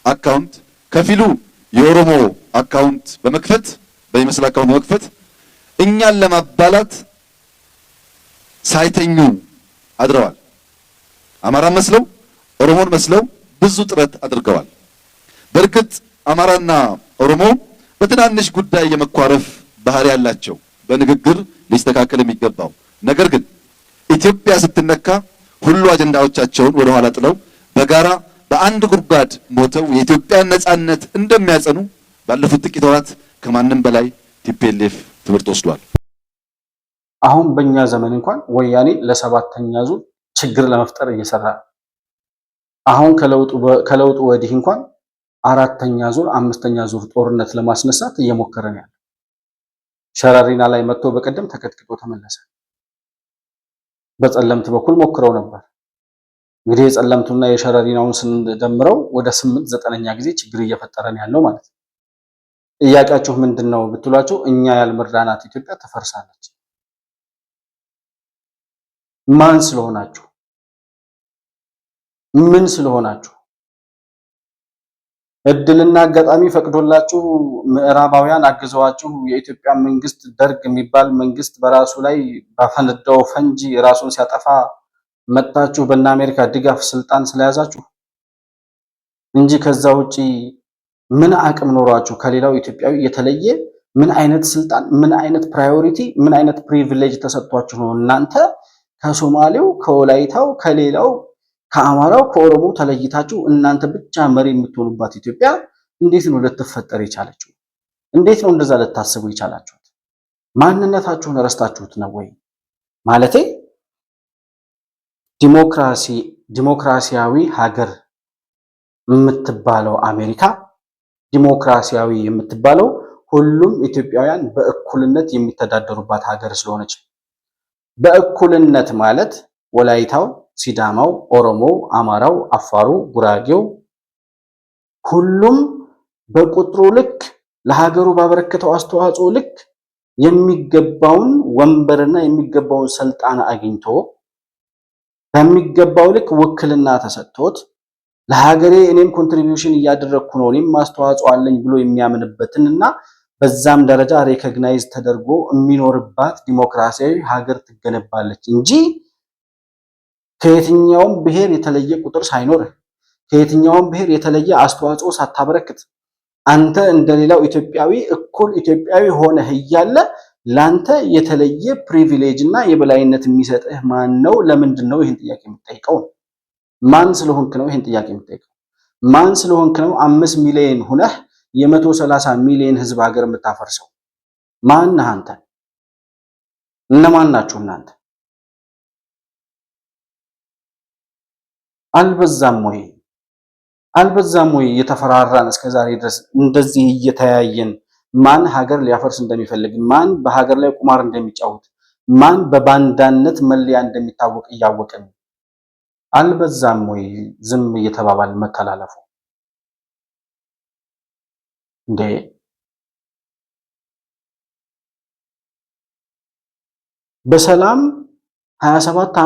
አካውንት ከፊሉ የኦሮሞ አካውንት በመክፈት በሚመስል አካውንት በመክፈት እኛን ለማባላት ሳይተኙ አድረዋል። አማራን መስለው ኦሮሞን መስለው ብዙ ጥረት አድርገዋል። በእርግጥ አማራና ኦሮሞ በትናንሽ ጉዳይ የመኳረፍ ባህሪ ያላቸው በንግግር ሊስተካከል የሚገባው ነገር ግን ኢትዮጵያ ስትነካ ሁሉ አጀንዳዎቻቸውን ወደ ኋላ ጥለው በጋራ በአንድ ጉድጓድ ሞተው የኢትዮጵያን ነጻነት እንደሚያጸኑ ባለፉት ጥቂት ወራት ከማንም በላይ ቲፒኤልኤፍ ትምህርት ወስዷል። አሁን በእኛ ዘመን እንኳን ወያኔ ለሰባተኛ ዙር ችግር ለመፍጠር እየሰራ አሁን ከለውጡ ወዲህ እንኳን አራተኛ ዙር አምስተኛ ዙር ጦርነት ለማስነሳት እየሞከረ ነው ያለው። ሸረሪና ላይ መጥቶ በቀደም ተከትክቶ ተመለሰ። በጸለምት በኩል ሞክረው ነበር። እንግዲህ የጸለምቱና የሸረሪናውን ስንደምረው ወደ 8/9ኛ ጊዜ ችግር እየፈጠረ ነው ያለው ማለት ነው። ጥያቄያችሁ ምንድነው ብትሏቸው እኛ ያልመራናት ኢትዮጵያ ትፈርሳለች። ማን ስለሆናችሁ? ምን ስለሆናችሁ? እድልና አጋጣሚ ፈቅዶላችሁ ምዕራባውያን አግዘዋችሁ የኢትዮጵያ መንግስት ደርግ የሚባል መንግስት በራሱ ላይ ባፈነዳው ፈንጂ ራሱን ሲያጠፋ መጣችሁ በእነ አሜሪካ ድጋፍ ስልጣን ስለያዛችሁ እንጂ ከዛ ውጪ ምን አቅም ኖሯችሁ ከሌላው ኢትዮጵያዊ የተለየ ምን አይነት ስልጣን፣ ምን አይነት ፕራዮሪቲ፣ ምን አይነት ፕሪቪሌጅ ተሰጥቷችሁ ነው እናንተ ከሶማሌው፣ ከወላይታው፣ ከሌላው፣ ከአማራው፣ ከኦሮሞ ተለይታችሁ እናንተ ብቻ መሪ የምትሆኑባት ኢትዮጵያ እንዴት ነው ልትፈጠር የቻለችው? እንዴት ነው እንደዛ ልታስቡ የቻላችሁት? ማንነታችሁን ረስታችሁት ነው ወይ? ማለቴ ዲሞክራሲያዊ ሀገር የምትባለው አሜሪካ ዲሞክራሲያዊ የምትባለው ሁሉም ኢትዮጵያውያን በእኩልነት የሚተዳደሩባት ሀገር ስለሆነች በእኩልነት ማለት ወላይታው፣ ሲዳማው፣ ኦሮሞው፣ አማራው፣ አፋሩ፣ ጉራጌው ሁሉም በቁጥሩ ልክ ለሀገሩ ባበረከተው አስተዋጽኦ ልክ የሚገባውን ወንበርና የሚገባውን ስልጣን አግኝቶ በሚገባው ልክ ውክልና ተሰጥቶት ለሀገሬ እኔም ኮንትሪቢዩሽን እያደረግኩ ነው እኔም ማስተዋጽኦ አለኝ ብሎ የሚያምንበትንና በዛም ደረጃ ሬኮግናይዝ ተደርጎ የሚኖርባት ዲሞክራሲያዊ ሀገር ትገነባለች እንጂ ከየትኛውም ብሔር የተለየ ቁጥር ሳይኖርህ ከየትኛውም ብሔር የተለየ አስተዋጽኦ ሳታበረክት አንተ እንደሌላው ኢትዮጵያዊ እኩል ኢትዮጵያዊ ሆነህ እያለ ላንተ የተለየ ፕሪቪሌጅ እና የበላይነት የሚሰጥህ ማን ነው? ለምንድን ነው ይህን ጥያቄ የምትጠይቀው? ማን ስለሆንክ ነው ይህን ጥያቄ የምትጠይቀው? ማን ስለሆንክ ነው 5 ሚሊዮን ሁነህ የ130 ሚሊዮን ህዝብ ሀገር የምታፈርሰው? ማን ነህ አንተ? እነማን ናችሁ እናንተ? አልበዛም ወይ? አልበዛም ወይ? እየተፈራራን እስከዛሬ ድረስ እንደዚህ እየተያየን ማን ሀገር ሊያፈርስ እንደሚፈልግ ማን በሀገር ላይ ቁማር እንደሚጫወት ማን በባንዳነት መለያ እንደሚታወቅ እያወቅን አልበዛም ወይ? ዝም እየተባባል መተላለፉ እንዴ? በሰላም 27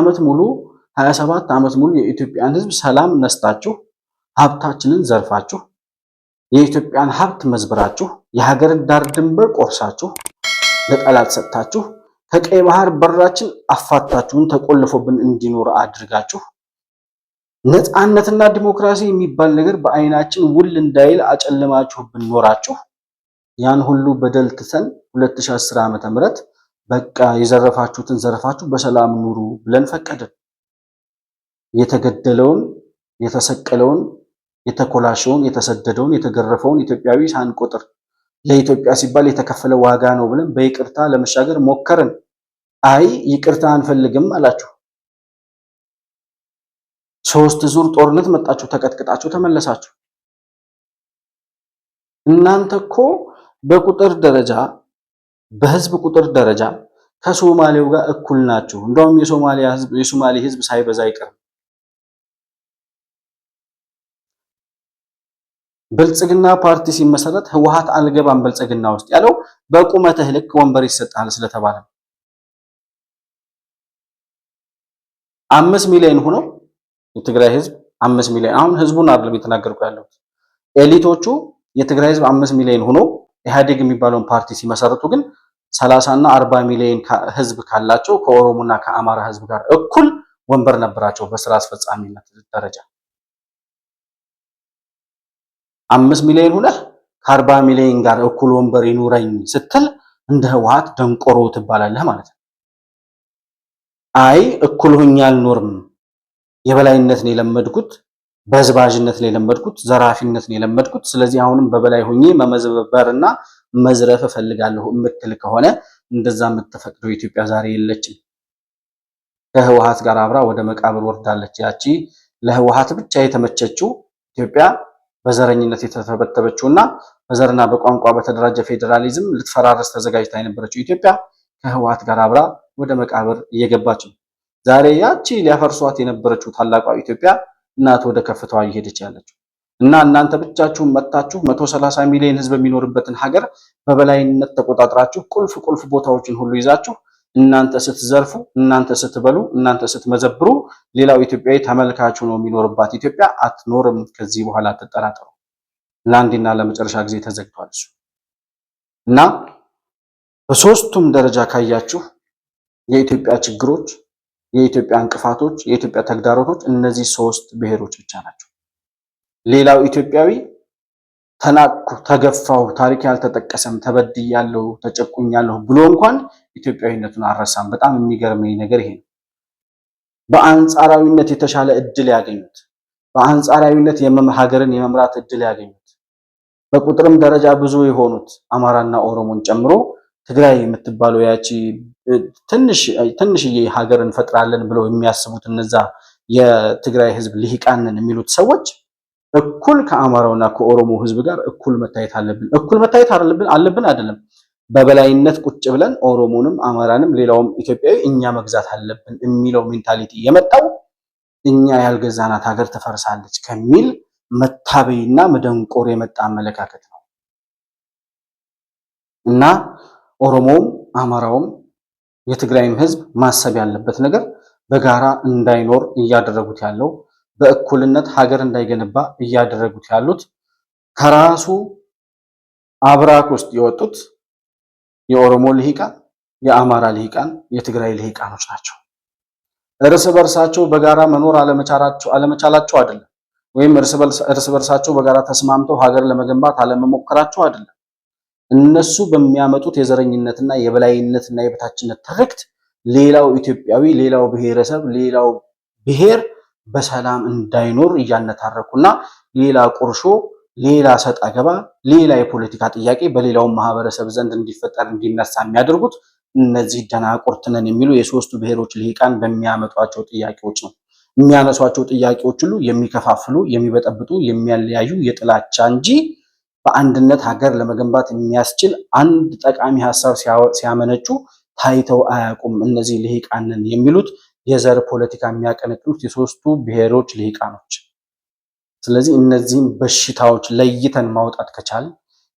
ዓመት ሙሉ የኢትዮጵያን ህዝብ ሰላም ነስታችሁ ሀብታችንን ዘርፋችሁ የኢትዮጵያን ሀብት መዝብራችሁ የሀገርን ዳር ድንበር ቆርሳችሁ ለጠላት ሰጥታችሁ ከቀይ ባህር በራችን አፋታችሁን ተቆልፎብን እንዲኖር አድርጋችሁ ነፃነትና ዲሞክራሲ የሚባል ነገር በአይናችን ውል እንዳይል አጨለማችሁብን ኖራችሁ ያን ሁሉ በደል ትተን 2010 ዓመተ ምህረት በቃ የዘረፋችሁትን ዘረፋችሁ በሰላም ኑሩ ብለን ፈቀድን። የተገደለውን የተሰቀለውን የተኮላሸውን የተሰደደውን የተገረፈውን ኢትዮጵያዊ ሳንቆጥር ለኢትዮጵያ ሲባል የተከፈለ ዋጋ ነው ብለን በይቅርታ ለመሻገር ሞከርን። አይ ይቅርታ አንፈልግም አላችሁ። 3 ዙር ጦርነት መጣችሁ፣ ተቀጥቅጣችሁ ተመለሳችሁ። እናንተ እኮ በቁጥር ደረጃ በህዝብ ቁጥር ደረጃ ከሶማሌው ጋር እኩል ናችሁ። እንደውም የሶማሌ ህዝብ ሳይበዛ አይቀርም። ብልጽግና ፓርቲ ሲመሰረት ህወሓት አልገባም ብልጽግና ውስጥ ያለው በቁመትህ ልክ ወንበር ይሰጣል ስለተባለ 5 ሚሊዮን ሆኖ የትግራይ ህዝብ 5 ሚሊዮን አሁን ህዝቡን አይደለም የተናገርኩ ያለው ኤሊቶቹ የትግራይ ህዝብ 5 ሚሊዮን ሆኖ ኢህአዴግ የሚባለውን ፓርቲ ሲመሰረቱ ግን 30 እና 40 ሚሊዮን ህዝብ ካላቸው ከኦሮሞና ከአማራ ህዝብ ጋር እኩል ወንበር ነበራቸው በስራ አስፈጻሚነት ደረጃ። 5 ሚሊዮን ሆነህ ከ40 ሚሊዮን ጋር እኩል ወንበር ይኑረኝ ስትል እንደ ህወሓት ደንቆሮ ትባላለህ ማለት ነው። አይ እኩል ሆኜ አልኖርም፣ የበላይነት ነው የለመድኩት፣ በህዝባዥነት ነው የለመድኩት፣ ዘራፊነት ነው የለመድኩት፣ ስለዚህ አሁንም በበላይ ሆኜ መመዝበርና መዝረፍ እፈልጋለሁ የምትል ከሆነ እንደዛ የምትፈቅደው ኢትዮጵያ ዛሬ የለችም። ከህወሓት ጋር አብራ ወደ መቃብር ወርዳለች። ያቺ ለህወሓት ብቻ የተመቸችው ኢትዮጵያ በዘረኝነት የተተበተበችውና በዘርና በቋንቋ በተደራጀ ፌዴራሊዝም ልትፈራረስ ተዘጋጅታ የነበረችው ኢትዮጵያ ከህወሓት ጋር አብራ ወደ መቃብር እየገባች ነው። ዛሬ ያቺ ሊያፈርሷት የነበረችው ታላቋ ኢትዮጵያ እናት ወደ ከፍታዋ እየሄደች ያለችው እና እናንተ ብቻችሁን መታችሁ 130 ሚሊዮን ህዝብ የሚኖርበትን ሀገር በበላይነት ተቆጣጥራችሁ ቁልፍ ቦታዎችን ሁሉ ይዛችሁ እናንተ ስትዘርፉ፣ እናንተ ስትበሉ፣ እናንተ ስትመዘብሩ ሌላው ኢትዮጵያዊ ተመልካቹ ነው የሚኖርባት ኢትዮጵያ አትኖርም። ከዚህ በኋላ አትጠራጠሩ። ለአንዴና ለመጨረሻ ጊዜ ተዘግቷል እሱ እና በሶስቱም ደረጃ ካያችሁ የኢትዮጵያ ችግሮች፣ የኢትዮጵያ እንቅፋቶች፣ የኢትዮጵያ ተግዳሮቶች እነዚህ 3 ብሔሮች ብቻ ናቸው። ሌላው ኢትዮጵያዊ ተናቅኩ፣ ተገፋው፣ ታሪክ ያልተጠቀሰም፣ ተበድያለሁ፣ ተጨቁኛለሁ ብሎ እንኳን ኢትዮጵያዊነቱን አልረሳም። በጣም የሚገርመኝ ነገር ይሄ ነው። በአንጻራዊነት የተሻለ እድል ያገኙት፣ በአንጻራዊነት ሀገርን የመምራት እድል ያገኙት፣ በቁጥርም ደረጃ ብዙ የሆኑት አማራና ኦሮሞን ጨምሮ ትግራይ የምትባለው ያቺ ትንሽዬ ሀገር እንፈጥራለን ብለው የሚያስቡት እነዛ የትግራይ ህዝብ ልሂቃንን የሚሉት ሰዎች እኩል ከአማራውና ከኦሮሞ ህዝብ ጋር እኩል መታየት አለብን። እኩል መታየት አለብን አይደለም፣ በበላይነት ቁጭ ብለን ኦሮሞንም አማራንም ሌላውም ኢትዮጵያዊ እኛ መግዛት አለብን የሚለው ሜንታሊቲ የመጣው እኛ ያልገዛናት ሀገር ትፈርሳለች ከሚል መታበይና መደንቆር የመጣ አመለካከት ነው እና ኦሮሞውም አማራውም የትግራይም ህዝብ ማሰብ ያለበት ነገር በጋራ እንዳይኖር እያደረጉት ያለው በእኩልነት ሀገር እንዳይገነባ እያደረጉት ያሉት ከራሱ አብራክ ውስጥ የወጡት የኦሮሞ ልሂቃን፣ የአማራ ልሂቃን፣ የትግራይ ልሂቃኖች ናቸው። እርስ በርሳቸው በጋራ መኖር አለመቻላቸው አይደለም፣ ወይም እርስ በርሳቸው በጋራ ተስማምተው ሀገር ለመገንባት አለመሞከራቸው አይደለም። እነሱ በሚያመጡት የዘረኝነትና የበላይነትና የበታችነት ትርክት ሌላው ኢትዮጵያዊ፣ ሌላው ብሔረሰብ፣ ሌላው ብሔር በሰላም እንዳይኖር እያነታረኩና ሌላ ቁርሾ፣ ሌላ ሰጣ ገባ፣ ሌላ የፖለቲካ ጥያቄ በሌላው ማህበረሰብ ዘንድ እንዲፈጠር እንዲነሳ የሚያደርጉት እነዚህ ደናቁርት ነን የሚሉ የሶስቱ ብሔሮች ልሂቃን በሚያመጧቸው ጥያቄዎች ነው። የሚያነሷቸው ጥያቄዎች ሁሉ የሚከፋፍሉ፣ የሚበጠብጡ፣ የሚያለያዩ የጥላቻ እንጂ በአንድነት ሀገር ለመገንባት የሚያስችል አንድ ጠቃሚ ሀሳብ ሲያመነጩ ታይተው አያውቁም። እነዚህ ልሂቃን ነን የሚሉት የዘር ፖለቲካ የሚያቀነቅኑት የሶስቱ ብሔሮች ልሂቃኖች። ስለዚህ እነዚህም በሽታዎች ለይተን ማውጣት ከቻል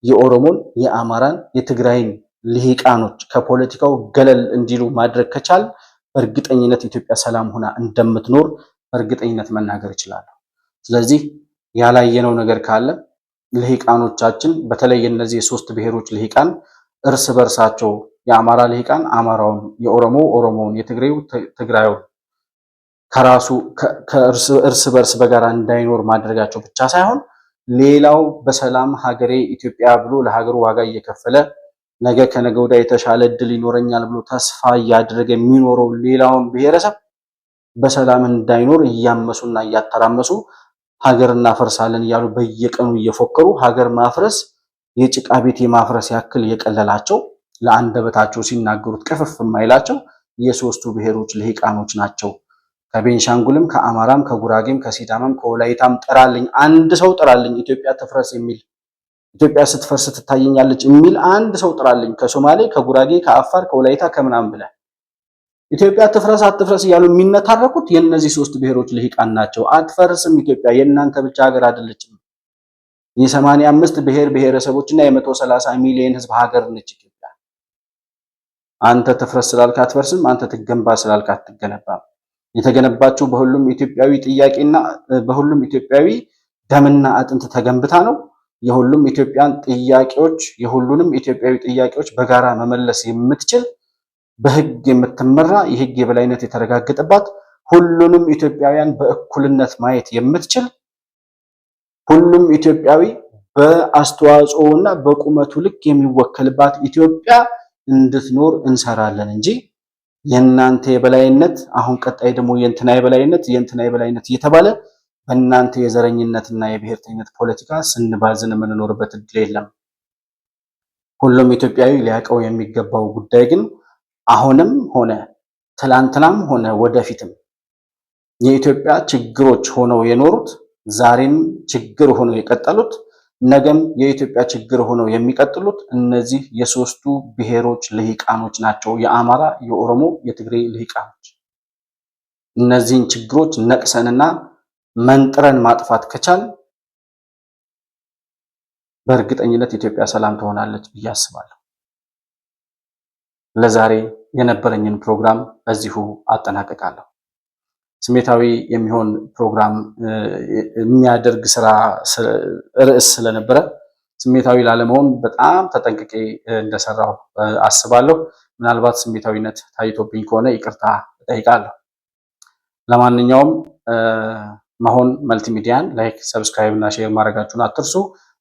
የኦሮሞን፣ የአማራን፣ የትግራይን ልሂቃኖች ከፖለቲካው ገለል እንዲሉ ማድረግ ከቻል በእርግጠኝነት ኢትዮጵያ ሰላም ሆና እንደምትኖር በእርግጠኝነት መናገር እችላለሁ። ስለዚህ ያላየነው ነገር ካለ ልሂቃኖቻችን በተለይ እነዚህ የሶስት ብሔሮች ልሂቃን እርስ በርሳቸው የአማራ ልሂቃን አማራውን፣ የኦሮሞ ኦሮሞውን፣ የትግራዩ ትግራዩን ከራሱ እርስ በርስ በጋራ እንዳይኖር ማድረጋቸው ብቻ ሳይሆን ሌላው በሰላም ሀገሬ ኢትዮጵያ ብሎ ለሀገሩ ዋጋ እየከፈለ ነገ ከነገ ወዲያ የተሻለ እድል ይኖረኛል ብሎ ተስፋ እያደረገ የሚኖረው ሌላውን ብሔረሰብ በሰላም እንዳይኖር እያመሱና እያተራመሱ ሀገር እናፈርሳለን እያሉ በየቀኑ እየፎከሩ ሀገር ማፍረስ የጭቃ ቤት የማፍረስ ያክል የቀለላቸው ለአንደበታቸው ሲናገሩት ቅፍፍ የማይላቸው የሶስቱ ብሔሮች ልሂቃኖች ናቸው። ከቤንሻንጉልም፣ ከአማራም፣ ከጉራጌም፣ ከሲዳማም፣ ከወላይታም ጥራልኝ፣ አንድ ሰው ጥራልኝ ኢትዮጵያ ትፍረስ የሚል ኢትዮጵያ ስትፈርስ ትታየኛለች የሚል አንድ ሰው ጥራልኝ። ከሶማሌ፣ ከጉራጌ፣ ከአፋር፣ ከወላይታ ከምናምን ብለህ ኢትዮጵያ ትፍረስ አትፍረስ እያሉ የሚነታረኩት የእነዚህ ሶስት ብሔሮች ልሂቃን ናቸው። አትፈርስም ኢትዮጵያ፣ የእናንተ ብቻ ሀገር አይደለችም። የ85 ብሔር ብሔረሰቦችና የ130 ሚሊዮን ህዝብ ሀገር ነች ኢትዮጵያ። አንተ ትፍረስ ስላልክ አትፈርስም፣ አንተ ትገንባ ስላልክ አትገነባም። የተገነባችው በሁሉም ኢትዮጵያዊ ጥያቄና በሁሉም ኢትዮጵያዊ ደምና አጥንት ተገንብታ ነው። የሁሉም ኢትዮጵያን ጥያቄዎች የሁሉንም ኢትዮጵያዊ ጥያቄዎች በጋራ መመለስ የምትችል በህግ የምትመራ የህግ የበላይነት የተረጋገጠባት ሁሉንም ኢትዮጵያውያን በእኩልነት ማየት የምትችል ሁሉም ኢትዮጵያዊ በአስተዋጽኦና በቁመቱ ልክ የሚወከልባት ኢትዮጵያ እንድትኖር እንሰራለን እንጂ የእናንተ የበላይነት አሁን ቀጣይ ደግሞ የእንትና የበላይነት እየተባለ በእናንተ የዘረኝነትና የብሔርተኝነት ፖለቲካ ስንባዝን የምንኖርበት እድል የለም። ሁሉም ኢትዮጵያዊ ሊያውቀው የሚገባው ጉዳይ ግን አሁንም ሆነ ትላንትናም ሆነ ወደፊትም የኢትዮጵያ ችግሮች ሆነው የኖሩት ዛሬም ችግር ሆነው የቀጠሉት ነገም የኢትዮጵያ ችግር ሆነው የሚቀጥሉት እነዚህ የሶስቱ ብሔሮች ልሂቃኖች ናቸው። የአማራ፣ የኦሮሞ፣ የትግሬ ልሂቃኖች። እነዚህን ችግሮች ነቅሰንና መንጥረን ማጥፋት ከቻል በእርግጠኝነት ኢትዮጵያ ሰላም ትሆናለች ብዬ አስባለሁ። ለዛሬ የነበረኝን ፕሮግራም በዚሁ አጠናቀቃለሁ። ስሜታዊ የሚሆን ፕሮግራም የሚያደርግ ርዕስ ስለነበረ ስሜታዊ ላለመሆን በጣም ተጠንቅቄ እንደሰራሁ አስባለሁ። ምናልባት ስሜታዊነት ታይቶብኝ ከሆነ ይቅርታ እጠይቃለሁ። ለማንኛውም መሆን መልቲሚዲያን ላይክ፣ ሰብስክራይብ እና ሼር ማድረጋችሁን አትርሱ።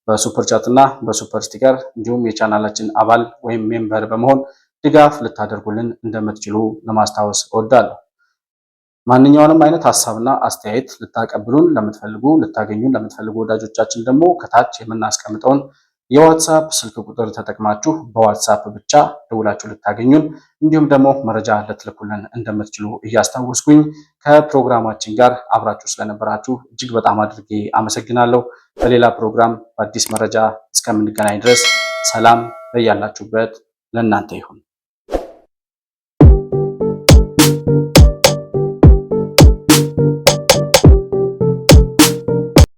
በሱፐር ቻት እና በሱፐር ስቲከር እንዲሁም የቻናላችን አባል ወይም ሜምበር በመሆን ድጋፍ ልታደርጉልን እንደምትችሉ ለማስታወስ እወዳለሁ። ማንኛውንም አይነት ሀሳብና አስተያየት ልታቀብሉን ለምትፈልጉ ልታገኙን ለምትፈልጉ ወዳጆቻችን ደግሞ ከታች የምናስቀምጠውን የዋትሳፕ ስልክ ቁጥር ተጠቅማችሁ በዋትሳፕ ብቻ ደውላችሁ ልታገኙን እንዲሁም ደግሞ መረጃ ልትልኩልን እንደምትችሉ እያስታወስኩኝ ከፕሮግራማችን ጋር አብራችሁ ስለነበራችሁ እጅግ በጣም አድርጌ አመሰግናለሁ። በሌላ ፕሮግራም በአዲስ መረጃ እስከምንገናኝ ድረስ ሰላም በያላችሁበት ለእናንተ ይሁን።